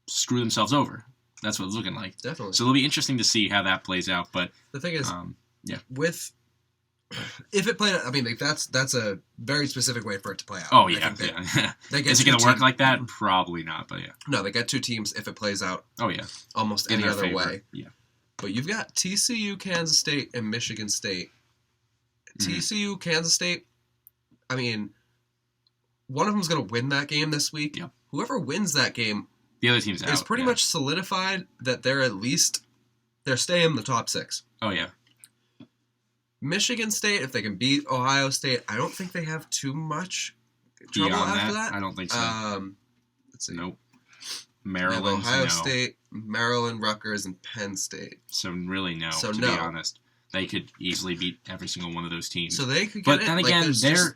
screw themselves over. That's what it's looking like. Definitely. So it'll be interesting to see how that plays out. But The thing is, yeah. if it played, I mean, like, that's a very specific way for it to play out. Oh I yeah, think yeah. They get Is it going to work like that? Probably not. But yeah. No, they get 2 teams if it plays out Oh yeah. almost In any their other favor. way. Yeah. But you've got TCU, Kansas State, and Michigan State. TCU, Kansas State, I mean, one of them's going to win that game this week. Yep. Whoever wins that game The other team's out. is pretty much solidified that they're staying in the top 6. Oh yeah. Michigan State, if they can beat Ohio State, I don't think they have too much trouble Beyond after that. I don't think so. Let's see. Nope. They have Maryland, Ohio no. State, Maryland, Rutgers, and Penn State. So really, no. So to no. be honest, they could easily beat every single one of those teams. So they could get But in. then Like, again, there's they're just-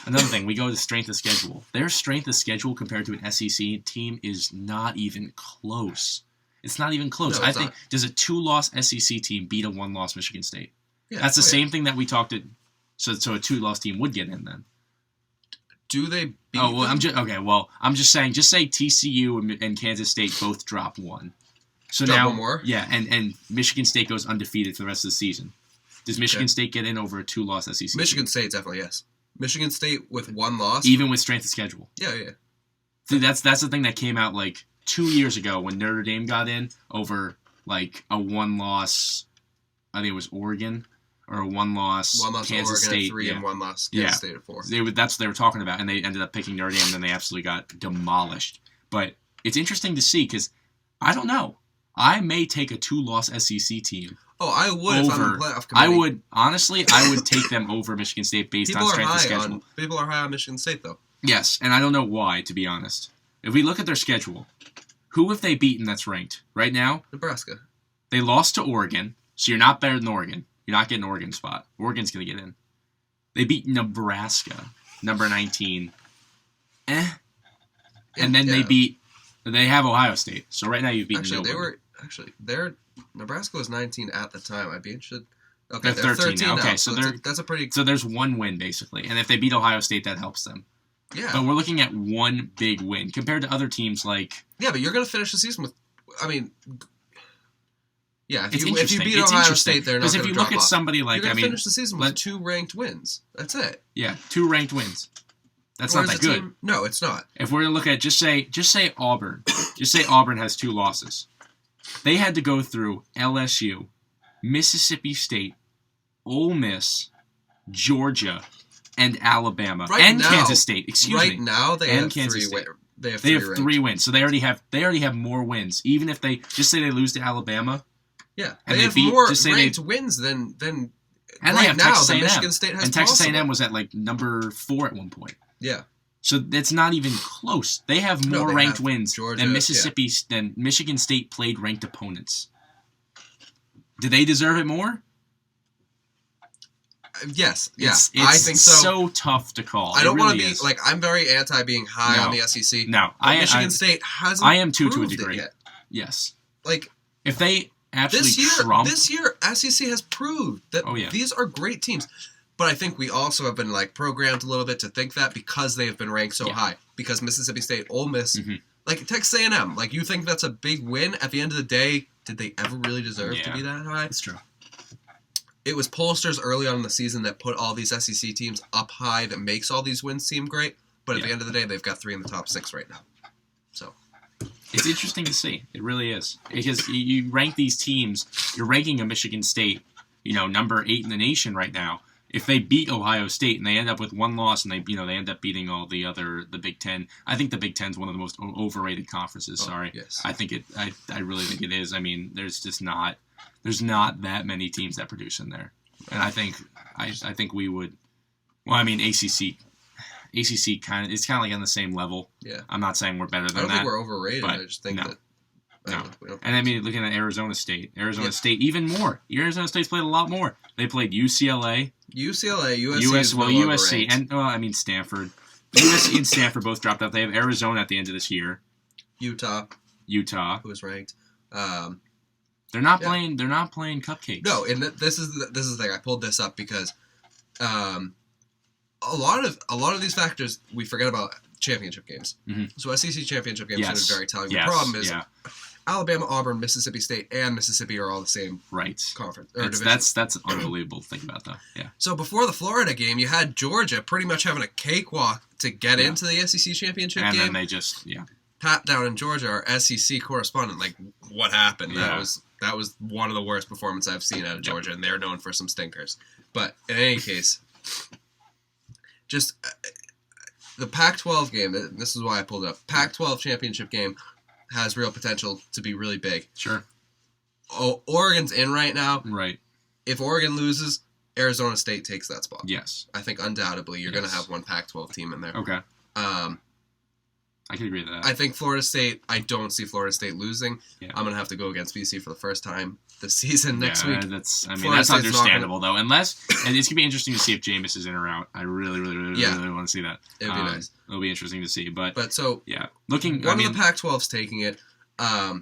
another thing. We go to strength of schedule. Their strength of schedule compared to an SEC team is not even close. It's not even close. No, I it's think not. does a 2-loss SEC team beat a 1-loss Michigan State? Yeah, That's the oh, yeah. same thing that we talked at. So a 2-loss team would get in then. Do they beat Oh well, them? I'm just saying. Just say TCU and Kansas State both drop 1. So Drop now, one more? yeah, and Michigan State goes undefeated for the rest of the season. Does Michigan State get in over a 2-loss SEC? Michigan team? State, definitely, yes. Michigan State with 1 loss. Even with strength of schedule. Yeah, yeah. See, that's the thing that came out like 2 years ago when Notre Dame got in over like a 1-loss. I think it was Oregon or a 1-loss 1 loss Kansas Oregon State. at 3 yeah. and 1 loss Yeah. Kansas State at 4. That's what they were talking about, and they ended up picking Notre Dame, and then they absolutely got demolished. But it's interesting to see because I don't know. I may take a 2-loss SEC team. Oh, I would if I'm in the playoff committee. I would honestly. I would take them over Michigan State based on strength of schedule. People are high on Michigan State, though. Yes, and I don't know why. To be honest, if we look at their schedule, who have they beaten that's ranked right now? Nebraska. They lost to Oregon, so you're not better than Oregon. You're not getting an Oregon spot. Oregon's going to get in. They beat Nebraska, number 19. And then they have Ohio State. So right now you've beaten nobody. Nebraska was 19 at the time. I'd be interested. They're 13 now. Okay, so that's a pretty. So there's 1 win basically, and if they beat Ohio State, that helps them. Yeah. But we're looking at 1 big win compared to other teams like. Yeah, but you're going to finish the season with. I mean. Yeah, if you interesting. beat It's Ohio interesting. State, they're not Because going if to you drop look at off. somebody like, You're going to finish the season with let- 2 ranked wins. That's it. Yeah, 2 ranked wins. That's Whereas not that a good. team- no, it's not. If we're to look at just say Auburn, just say Auburn has 2 losses. They had to go through LSU, Mississippi State, Ole Miss, Georgia, and Alabama, and Kansas State. Excuse me. Right now, they And have Kansas 3 State. They have They 3 have ranked. 3 wins, so they already have more wins. Even if they just say they lose to Alabama, Yeah, and they they have beat- more just say ranked wins than and right they have now Texas the A&M, Michigan State has and Texas possible. A&M was at like number 4 at one point. Yeah. So it's not even close. They have No, more they ranked have wins Georgia, than Mississippi than Michigan State played ranked opponents. Do they deserve it more? Yes. Yeah. It's I think so. So tough to call. I don't want to be like I'm very anti being high on the SEC. No, Michigan State hasn't. I am too to a proved it degree. yet. Yes. Like if they absolutely this year, SEC has proved that these are great teams. But I think we also have been like programmed a little bit to think that because they have been ranked so high. Because Mississippi State, Ole Miss, like Texas A&M, like you think that's a big win. At the end of the day, did they ever really deserve to be that high? That's true. It was pollsters early on in the season that put all these SEC teams up high that makes all these wins seem great. But at the end of the day, they've got 3 in the top 6 right now. So it's interesting to see. It really is. Because you rank these teams, you're ranking a Michigan State, number 8 in the nation right now. if they beat Ohio State and they end up with one loss and they end up beating all the Big Ten, I think the Big Ten's one of the most overrated conferences. Sorry, yes. I think I really think it is. I mean, there's not that many teams that produce in there, and I think we would. Well, I mean, ACC kind of like on the same level. Yeah, I'm not saying we're better than that. I don't think we're overrated. I just think that. No. And I mean, looking at Arizona State, State even more. Arizona State's played a lot more. They played UCLA, USC, and I mean Stanford. USC and Stanford both dropped out. They have Arizona at the end of this year. Utah, who was ranked. They're not playing. They're not playing cupcakes. No, and this is the thing. I pulled this up because a lot of these factors we forget about championship games. Mm-hmm. So SEC championship games are very telling. Yes. The problem is Alabama, Auburn, Mississippi State, and Mississippi are all the same conference or division. That's unbelievable to think about, though. Yeah. So before the Florida game, you had Georgia pretty much having a cakewalk to get into the SEC championship game. And then they just Pat down in Georgia, our SEC correspondent, like, what happened? Yeah. That was one of the worst performances I've seen out of Georgia, and they're known for some stinkers. But in any case, just the Pac-12 game. This is why I pulled it up. Pac-12 championship game has real potential to be really big. Sure. Oh, Oregon's in right now. Right. If Oregon loses, Arizona State takes that spot. Yes. I think undoubtedly you're going to have one Pac-12 team in there. Okay. I can agree with that. I think Florida State, I don't see Florida State losing. Yeah. I'm going to have to go against BC for the first time this season next week. That's understandable, though. And it's going to be interesting to see if Jameis is in or out. I really want to see that. It would be nice. It'll be interesting to see. But so, looking, one of the Pac-12's taking it. I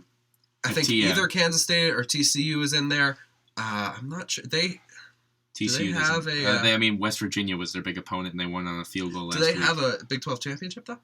think either Kansas State or TCU is in there. I'm not sure. TCU have West Virginia was their big opponent, and they won on a field goal last week. Do they have a Big 12 championship, though?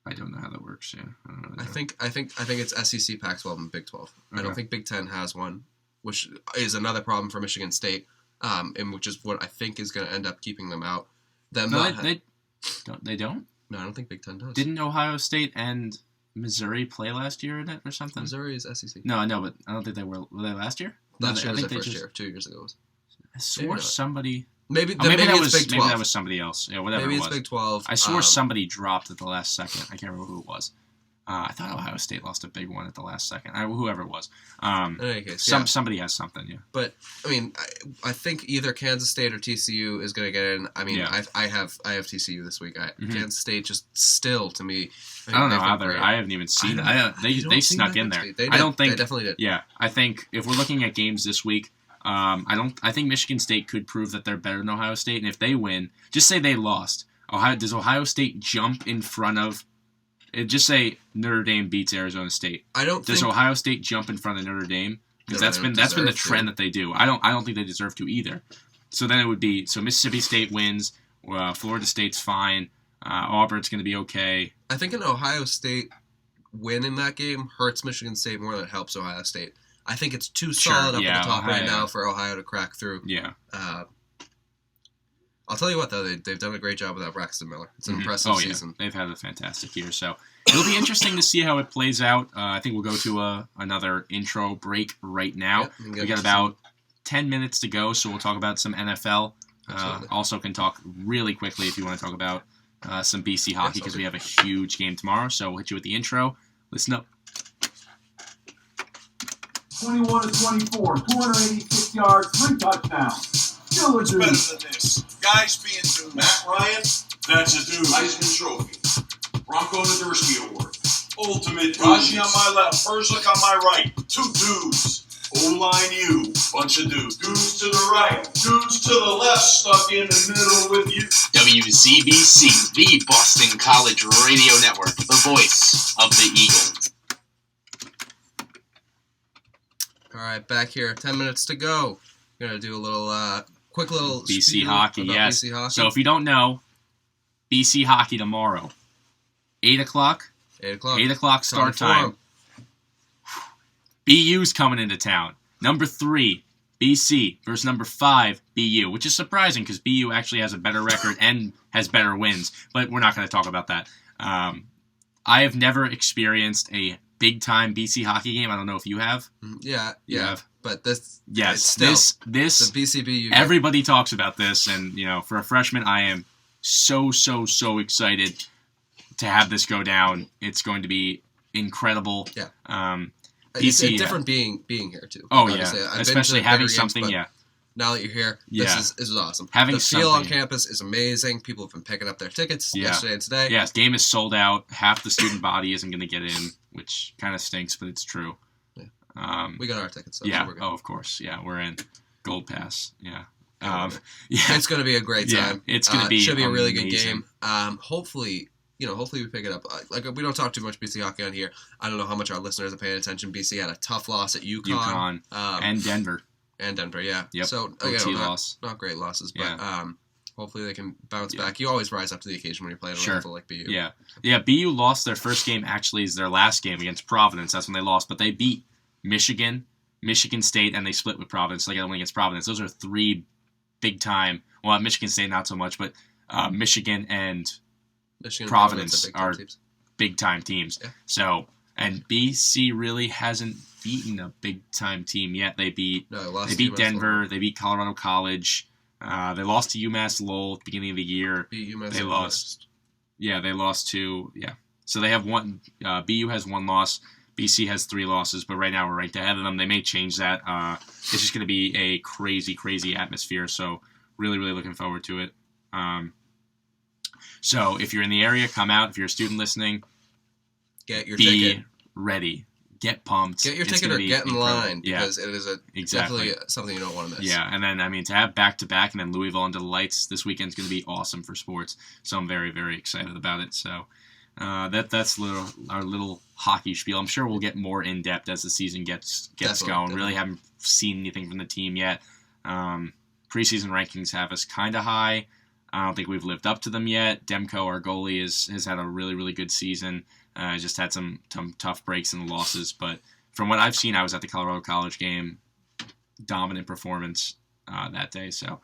I don't know how that works. Yeah, I don't know. I think it's SEC, Pac-12, and Big 12. Okay. I don't think Big 10 has one, which is another problem for Michigan State, and which is what I think is going to end up keeping them out. They don't. No, I don't think Big 10 does. Didn't Ohio State and Missouri play last year in it or something? Missouri is SEC. No, I know, but I don't think they were. Were they last year? Last year was their first year. 2 years ago. I swore somebody. Maybe that was Big 12. Maybe that was somebody else. Yeah, whatever. Maybe it was. Big 12. I swore somebody dropped at the last second. I can't remember who it was. I thought Ohio State lost a big one at the last second. Whoever it was. In any case, somebody has something. Yeah. But I mean, I think either Kansas State or TCU is going to get in. I mean, I have TCU this week. Kansas State just still to me. I don't know either. I haven't even seen. They snuck in there. They definitely did. Yeah, I think if we're looking at games this week. I think Michigan State could prove that they're better than Ohio State, and if they win, just say they lost. Does Ohio State jump in front of? Just say Notre Dame beats Arizona State. Does Ohio State jump in front of Notre Dame? Because that's been the trend that they do. I don't think they deserve to either. So then it would be Mississippi State wins, Florida State's fine, Auburn's going to be okay. I think an Ohio State win in that game hurts Michigan State more than it helps Ohio State. I think it's too solid up at the top right now for Ohio to crack through. Yeah. I'll tell you what, though, they've done a great job without Braxton Miller. It's an impressive season. They've had a fantastic year, so it'll be interesting to see how it plays out. I think we'll go to another intro break right now. We got about 10 minutes to go, so we'll talk about some NFL. Also can talk really quickly if you want to talk about some BC hockey because we have a huge game tomorrow, so we'll hit you with the intro. Listen up. 21-24, 286 yards, 3 touchdowns. Still a What's dude. better than this? Guys being dudes. Matt Ryan, that's a dude. Heisman Trophy. Bronco Nagurski Award. Ultimate Raji on my left, Herzlich on my right. 2 dudes. O-line you, bunch of dudes. Dudes to the right, dudes to the left, stuck in the middle with you. WZBC, the Boston College Radio Network, the voice of the Eagles. All right, back here. 10 minutes to go. We're going to do a little, quick little BC hockey, yes. BC hockey. So if you don't know, BC hockey tomorrow. 8 o'clock? 8 o'clock. 8 o'clock start time. BU's coming into town. Number 3, BC versus number 5, BU, which is surprising because BU actually has a better record and has better wins, but we're not going to talk about that. I have never experienced a big-time BC hockey game. I don't know if you have. Yeah. You have? but this Yes, it's still, this the BCB. Everybody talks about this, and for a freshman, I am so excited to have this go down. It's going to be incredible. Yeah. It's different being here too. Oh yeah, especially having something. Games, now that you're here, this is awesome. Having the feel on campus is amazing. People have been picking up their tickets yesterday and today. Yeah, game is sold out. Half the student body isn't going to get in, which kind of stinks, but it's true. Yeah. We got our tickets. So yeah. We're good. Oh, of course. Yeah, we're in. Gold Pass. Yeah. It's going to be a great time. Yeah, it's going to be. Should be a really amazing. good game. Hopefully we pick it up. Like we don't talk too much BC hockey on here. I don't know how much our listeners are paying attention. BC had a tough loss at UConn. And Denver. And Denver, yeah. Yep. So again, not great losses, but hopefully they can bounce back. You always rise up to the occasion when you're playing a level like BU. Yeah. Yeah, BU lost their first game, actually is their last game against Providence. That's when they lost, but they beat Michigan, Michigan State, and they split with Providence. So they got to win against Providence. Those are three big time. Well, at Michigan State not so much, but Michigan and Providence are big time teams. Yeah. So, and BC really hasn't beaten a big time team yet. They beat Denver. They beat Colorado College. They lost to UMass Lowell at the beginning of the year. They lost. Yeah, they lost to So they have one. BU has one loss. BC has 3 losses, but right now we're right ahead of them. They may change that. It's just going to be a crazy atmosphere. So really looking forward to it. So if you're in the area, come out. If you're a student listening, get your ticket. Be ready. Get pumped. Get your ticket or get in line because it is definitely something you don't want to miss. Yeah, and then, to have back-to-back and then Louisville under the lights this weekend is going to be awesome for sports. So I'm very, very excited about it. So that's our little hockey spiel. I'm sure we'll get more in-depth as the season gets going. Definitely. Really haven't seen anything from the team yet. Preseason rankings have us kind of high. I don't think we've lived up to them yet. Demko, our goalie, has had a really good season. Just had some tough breaks in the losses, but from what I've seen, I was at the Colorado College game. Dominant performance that day, so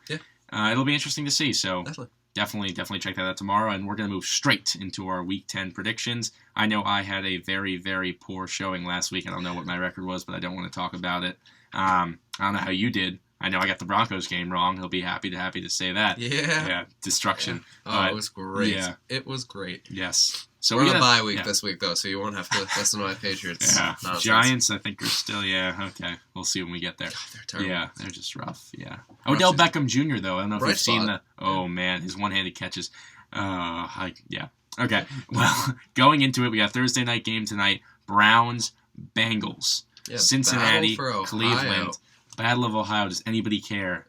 it'll be interesting to see. So definitely check that out tomorrow, and we're going to move straight into our Week 10 predictions. I know I had a very poor showing last week. I don't know what my record was, but I don't want to talk about it. I don't know how you did. I know I got the Broncos game wrong. He'll be happy to say that. Yeah, destruction. Yeah. Oh, it was great. Yeah. It was great. Yes. So we're on a bye week this week, though, so you won't have to listen to my Patriots. Yeah. Nonsense. Giants, I think, are still, okay. We'll see when we get there. God, they're terrible. Yeah, they're just rough, Odell Beckham Jr., though. I don't know if you've seen the... Oh, man, his one-handed catches. Okay, well, going into it, we got Thursday night game tonight. Browns, Bengals. Yeah, Cincinnati, Cleveland. Battle of Ohio. Does anybody care?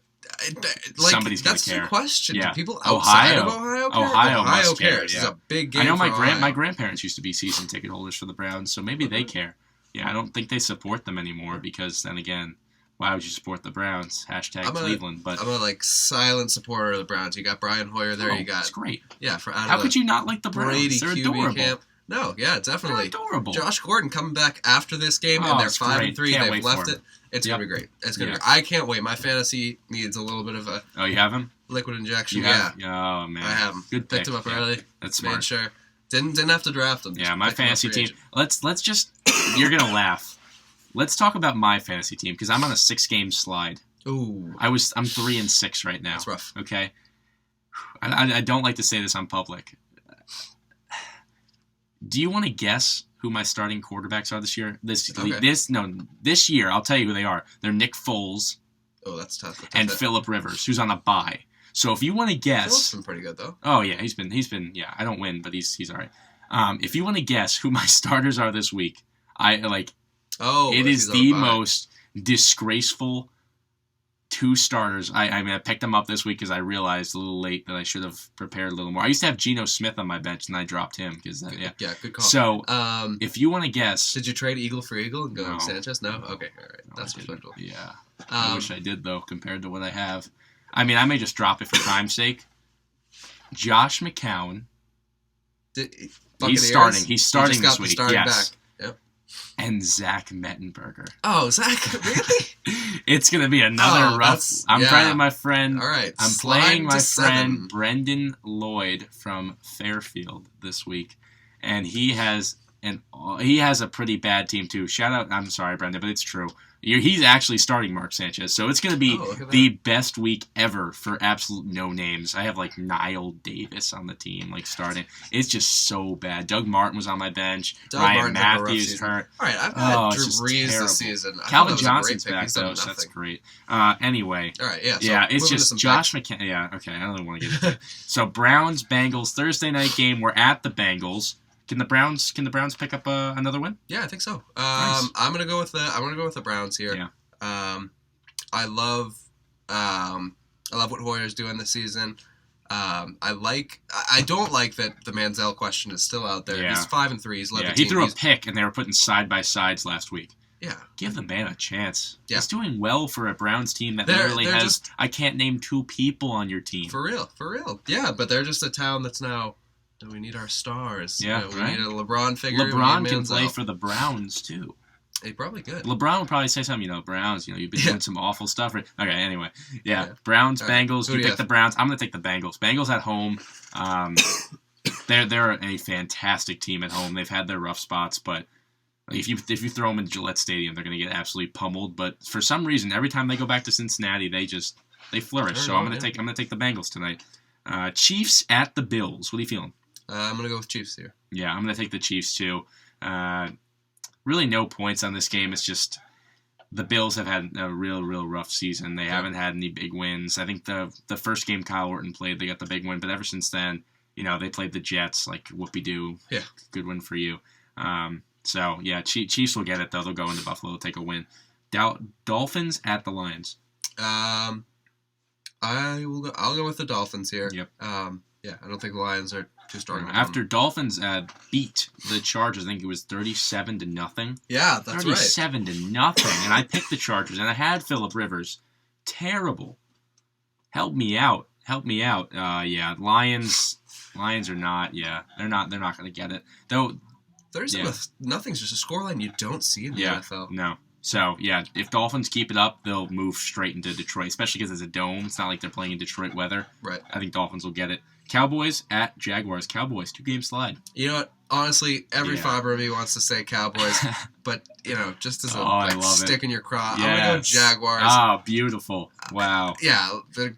Somebody's going to care. That's the question. Yeah. Do people outside of Ohio care? Ohio cares. It's a big game. I know my grandparents used to be season ticket holders for the Browns, so maybe they care. Yeah, I don't think they support them anymore because then again, why would you support the Browns? Cleveland. But I'm a silent supporter of the Browns. You got Brian Hoyer there. You got. That's great. Yeah. How could you not like the Browns? Brady They're QB adorable. Camp. No, yeah, definitely. They're adorable. Josh Gordon coming back after this game, and they're 5-3. They've left it. It's going to be great. It's going to be great. I can't wait. My fantasy needs a little bit of a... Oh, you have him? Liquid injection, Oh, man. I have him. Good pick. Picked him up early. That's smart. Made sure. Didn't have to draft him. Yeah, my fantasy team... Let's just... You're going to laugh. Let's talk about my fantasy team, because I'm on a 6-game slide. Ooh. I'm 3-6 right now. That's rough. Okay? I don't like to say this on public. Do you want to guess who my starting quarterbacks are this year? This year, I'll tell you who they are. They're Nick Foles. Oh, that's tough. And Phillip Rivers, who's on a bye. So if you want to guess, Phillip's been pretty good though. Oh yeah, he's been. Yeah, I don't win, but he's all right. If you want to guess who my starters are this week, it is the most disgraceful 2 starters. I picked them up this week because I realized a little late that I should have prepared a little more. I used to have Geno Smith on my bench, and I dropped him because good call. So if you want to guess, did you trade Eagle for Eagle and go Sanchez? No, okay, all right, that's respectable. Yeah, I wish I did though, compared to what I have. I mean, I may just drop it for time's sake. Josh McCown. He's starting. He's starting this week. Yes. And Zach Mettenberger. Oh, Zach, really? It's going to be another rough... I'm playing my friend... All right. I'm playing my friend Brendan Lloyd from Fairfield this week. And he has a pretty bad team, too. Shout out... I'm sorry, Brendan, but it's true. He's actually starting Mark Sanchez, so it's going to be look at the best week ever for absolute no names. I have like Niall Davis on the team, like starting. It's just so bad. Doug Martin was on my bench. Ryan Matthews hurt. All right, I've had Drew it's Brees terrible. this season. Calvin Johnson's back though, so that's great. Anyway. All right, yeah. So yeah, it's just Josh McCown. Yeah, okay. I don't really want to get into it. So Browns Bengals Thursday night game. We're at the Bengals. Can the Browns pick up another win? Yeah, I think so. Nice. I'm gonna go with the Browns here. Yeah. I love what Hoyer's doing this season. I don't like that the Manziel question is still out there. Yeah. He's 5-3. He's led the He team. threw a pick, and they were putting side by sides last week. Yeah. Give the man a chance. Yeah. He's doing well for a Browns team that literally has. I can't name 2 people on your team. For real. Yeah, but they're just a town that's now. We need our stars. Yeah, we need a LeBron figure. LeBron can play for the Browns too. He probably could. LeBron would probably say something, Browns, you've been doing some awful stuff. Okay, anyway. Yeah. Browns, All right. Bengals. You pick the Browns. I'm going to take the Bengals. Bengals at home. They're a fantastic team at home. They've had their rough spots, but if you throw them in Gillette Stadium, they're going to get absolutely pummeled. But for some reason, every time they go back to Cincinnati, they flourish. So I'm going to take the Bengals tonight. Chiefs at the Bills. What are you feeling? I'm going to go with Chiefs here. Yeah, I'm going to take the Chiefs too. Really no points on this game. It's just the Bills have had a real rough season. They haven't had any big wins. I think the first game Kyle Orton played, they got the big win. But ever since then, they played the Jets, like whoopee-doo. Yeah. Good win for you. So, yeah, Chiefs will get it, though. They'll go into Buffalo, take a win. Dolphins at the Lions. I'll go with the Dolphins here. Yep. Yeah, I don't think the Lions are too strong. After Dolphins beat the Chargers, I think it was 37-0. Yeah, that's 37-0, and I picked the Chargers, and I had Phillip Rivers. Terrible. Help me out. Yeah, Lions are not. Yeah, they're not going to get it. Though. Nothing's just a scoreline you don't see in the NFL. No. So, yeah, if Dolphins keep it up, they'll move straight into Detroit, especially because it's a dome. It's not like they're playing in Detroit weather. Right. I think Dolphins will get it. Cowboys at Jaguars. Cowboys, 2-game slide. You know what? Honestly, every fiber of me wants to say Cowboys, but, just as a stick in your craw, I'm going to go Jaguars. Oh, beautiful. Wow. Yeah, the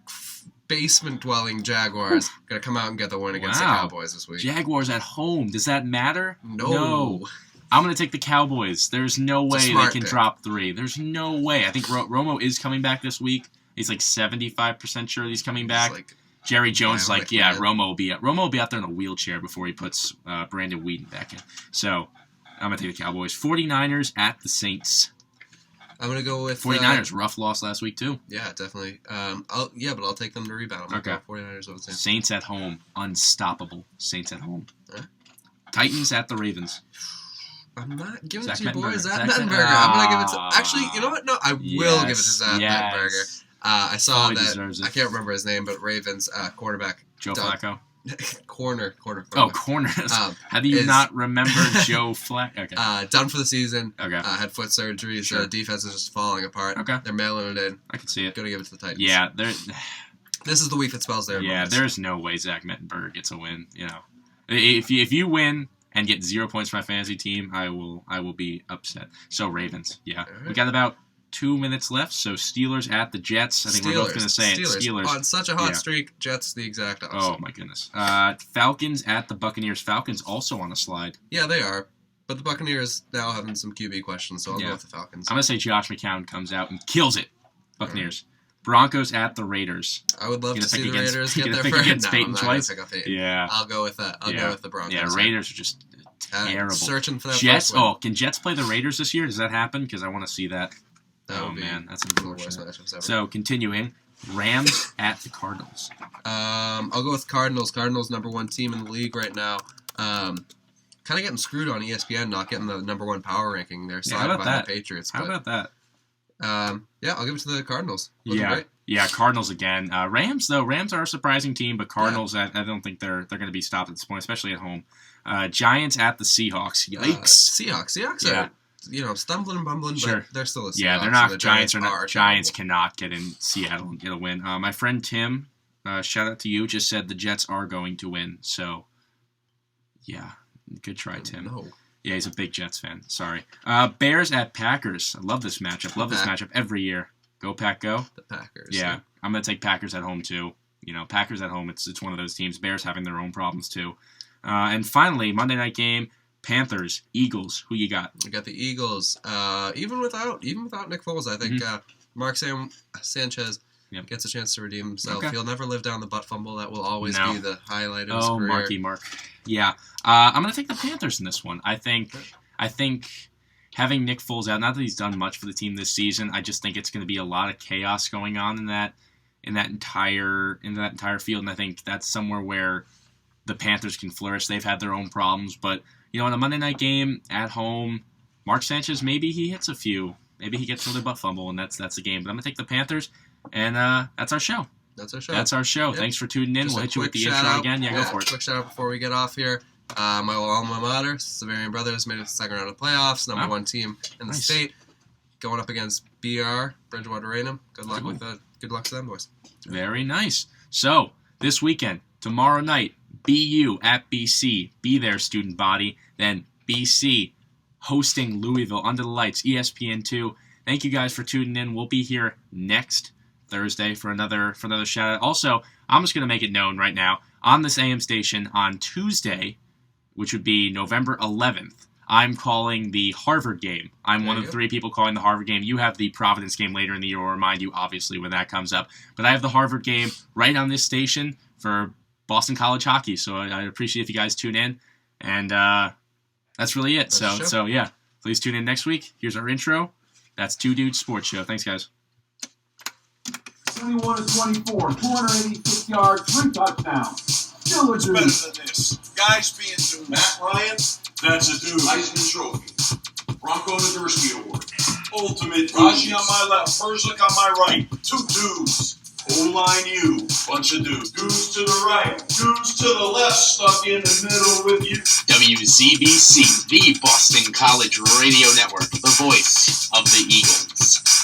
basement-dwelling Jaguars going to come out and get the win against the Cowboys this week. Jaguars at home. Does that matter? No. I'm going to take the Cowboys. There's no way they can drop 3. There's no way. I think Romo is coming back this week. He's like 75% sure he's coming back. Jerry Jones is Romo will be out there in a wheelchair before he puts Brandon Whedon back in. So I'm going to take the Cowboys. 49ers at the Saints. I'm going to go with 49ers. Rough loss last week too. Yeah, definitely. But I'll take them to rebound. I'm going to go 49ers over the Saints. Saints at home. Unstoppable. Saints at home. Titans at the Ravens. I'm not giving it to you boys. Zach Mettenberger. I'm going to give it to... Actually, you know what? No, I will give it to Zach Mettenberger. I saw that... I can't remember his name, but Ravens quarterback... Joe Flacco? Corner. Oh, corner. How do you not remember Joe Flacco? Okay. Done for the season. Okay. Had foot surgery, so Sure. the defense is just falling apart. Okay. They're mailing it in. I can see it. Going to give it to the Titans. Yeah, this is the week that spells their moments. There's no way Zach Mettenberger gets a win. If you win and get 0 points for my fantasy team, I will be upset. So Ravens, yeah. Right. We got about 2 minutes left. So Steelers at the Jets. I think we're both going to say it. Steelers on such a hot streak. Jets the exact opposite. Oh my goodness. Falcons at the Buccaneers. Falcons also on a slide. Yeah, they are. But the Buccaneers now having some QB questions, so I'll go with the Falcons. I'm going to say Josh McCown comes out and kills it. Buccaneers. Broncos at the Raiders. I would love to see the Raiders get their first. Against Peyton twice? Yeah. I'll go with that. I'll go with the Broncos. Yeah, Raiders are just terrible. Searching for that Jets. Oh, can Jets play the Raiders this year? Does that happen? Because I want to see that. Man, that's unfortunate. So, continuing. Rams at the Cardinals. I'll go with Cardinals. Cardinals #1 team in the league right now. Kind of getting screwed on ESPN not getting the #1 power ranking. They're sided by the Patriots. How about that? I'll give it to the Cardinals. Yeah, Cardinals again. Rams though. Rams are a surprising team, but Cardinals, I don't think they're going to be stopped at this point, especially at home. Giants at the Seahawks. Yikes. Seahawks are stumbling and bumbling, but they're still a Seahawks. Yeah, they're not. Giants cannot get in Seattle and get a win. My friend Tim, shout out to you, just said the Jets are going to win. So, yeah, good try, Tim. No. Yeah, he's a big Jets fan. Sorry. Bears at Packers. I love this matchup. Love this matchup every year. Go Pack, go. The Packers. Yeah, I'm gonna take Packers at home too. You know, Packers at home. It's one of those teams. Bears having their own problems too. And finally, Monday night game. Panthers, Eagles. Who you got? We got the Eagles. Even without Nick Foles, I think Mark Sanchez gets a chance to redeem himself. He'll never live down the butt fumble. That will always be the highlight of his career. Mark. Yeah. I'm going to take the Panthers in this one. I think having Nick Foles out, not that he's done much for the team this season, I just think it's going to be a lot of chaos going on in that entire field, and I think that's somewhere where the Panthers can flourish. They've had their own problems, but in a Monday night game at home, Mark Sanchez, maybe he hits a few. Maybe he gets another butt fumble, and that's the game. But I'm going to take the Panthers, and that's our show. That's our show. Yep. Thanks for tuning in. We'll hit you with the intro again. Yeah, go for it. Quick shout out before we get off here. My alma mater, Severian Brothers, made it to the second round of the playoffs. Number one team in the state. Going up against BR, Bridgewater Raynham. Good luck to them, boys. Very nice. So, this weekend, tomorrow night, BU at BC. Be there, student body. Then BC hosting Lousiville under the lights, ESPN2. Thank you guys for tuning in. We'll be here next Thursday for another shout out. Also, I'm just going to make it known right now, on this AM station on Tuesday, which would be November 11th, I'm calling the Harvard game. I'm one of the 3 people calling the Harvard game. You have the Providence game later in the year. We'll remind you, obviously, when that comes up. But I have the Harvard game right on this station for Boston College hockey. So I'd appreciate if you guys tune in. And that's really it. So yeah, please tune in next week. Here's our intro. That's Two Dudes Sports Show. Thanks, guys. 21-24, 286 yards, 3 touchdowns. Still a It's dude. better than this. Guys being dude. Matt Ryan, that's a dude. Heisman Trophy. Bronco Nagurski Award. Ultimate Raji on my left, Herzlich on my right. 2 dudes. O-line you, bunch of dudes. Dudes to the right, dudes to the left, stuck in the middle with you. WZBC, the Boston College Radio Network, the voice of the Eagles.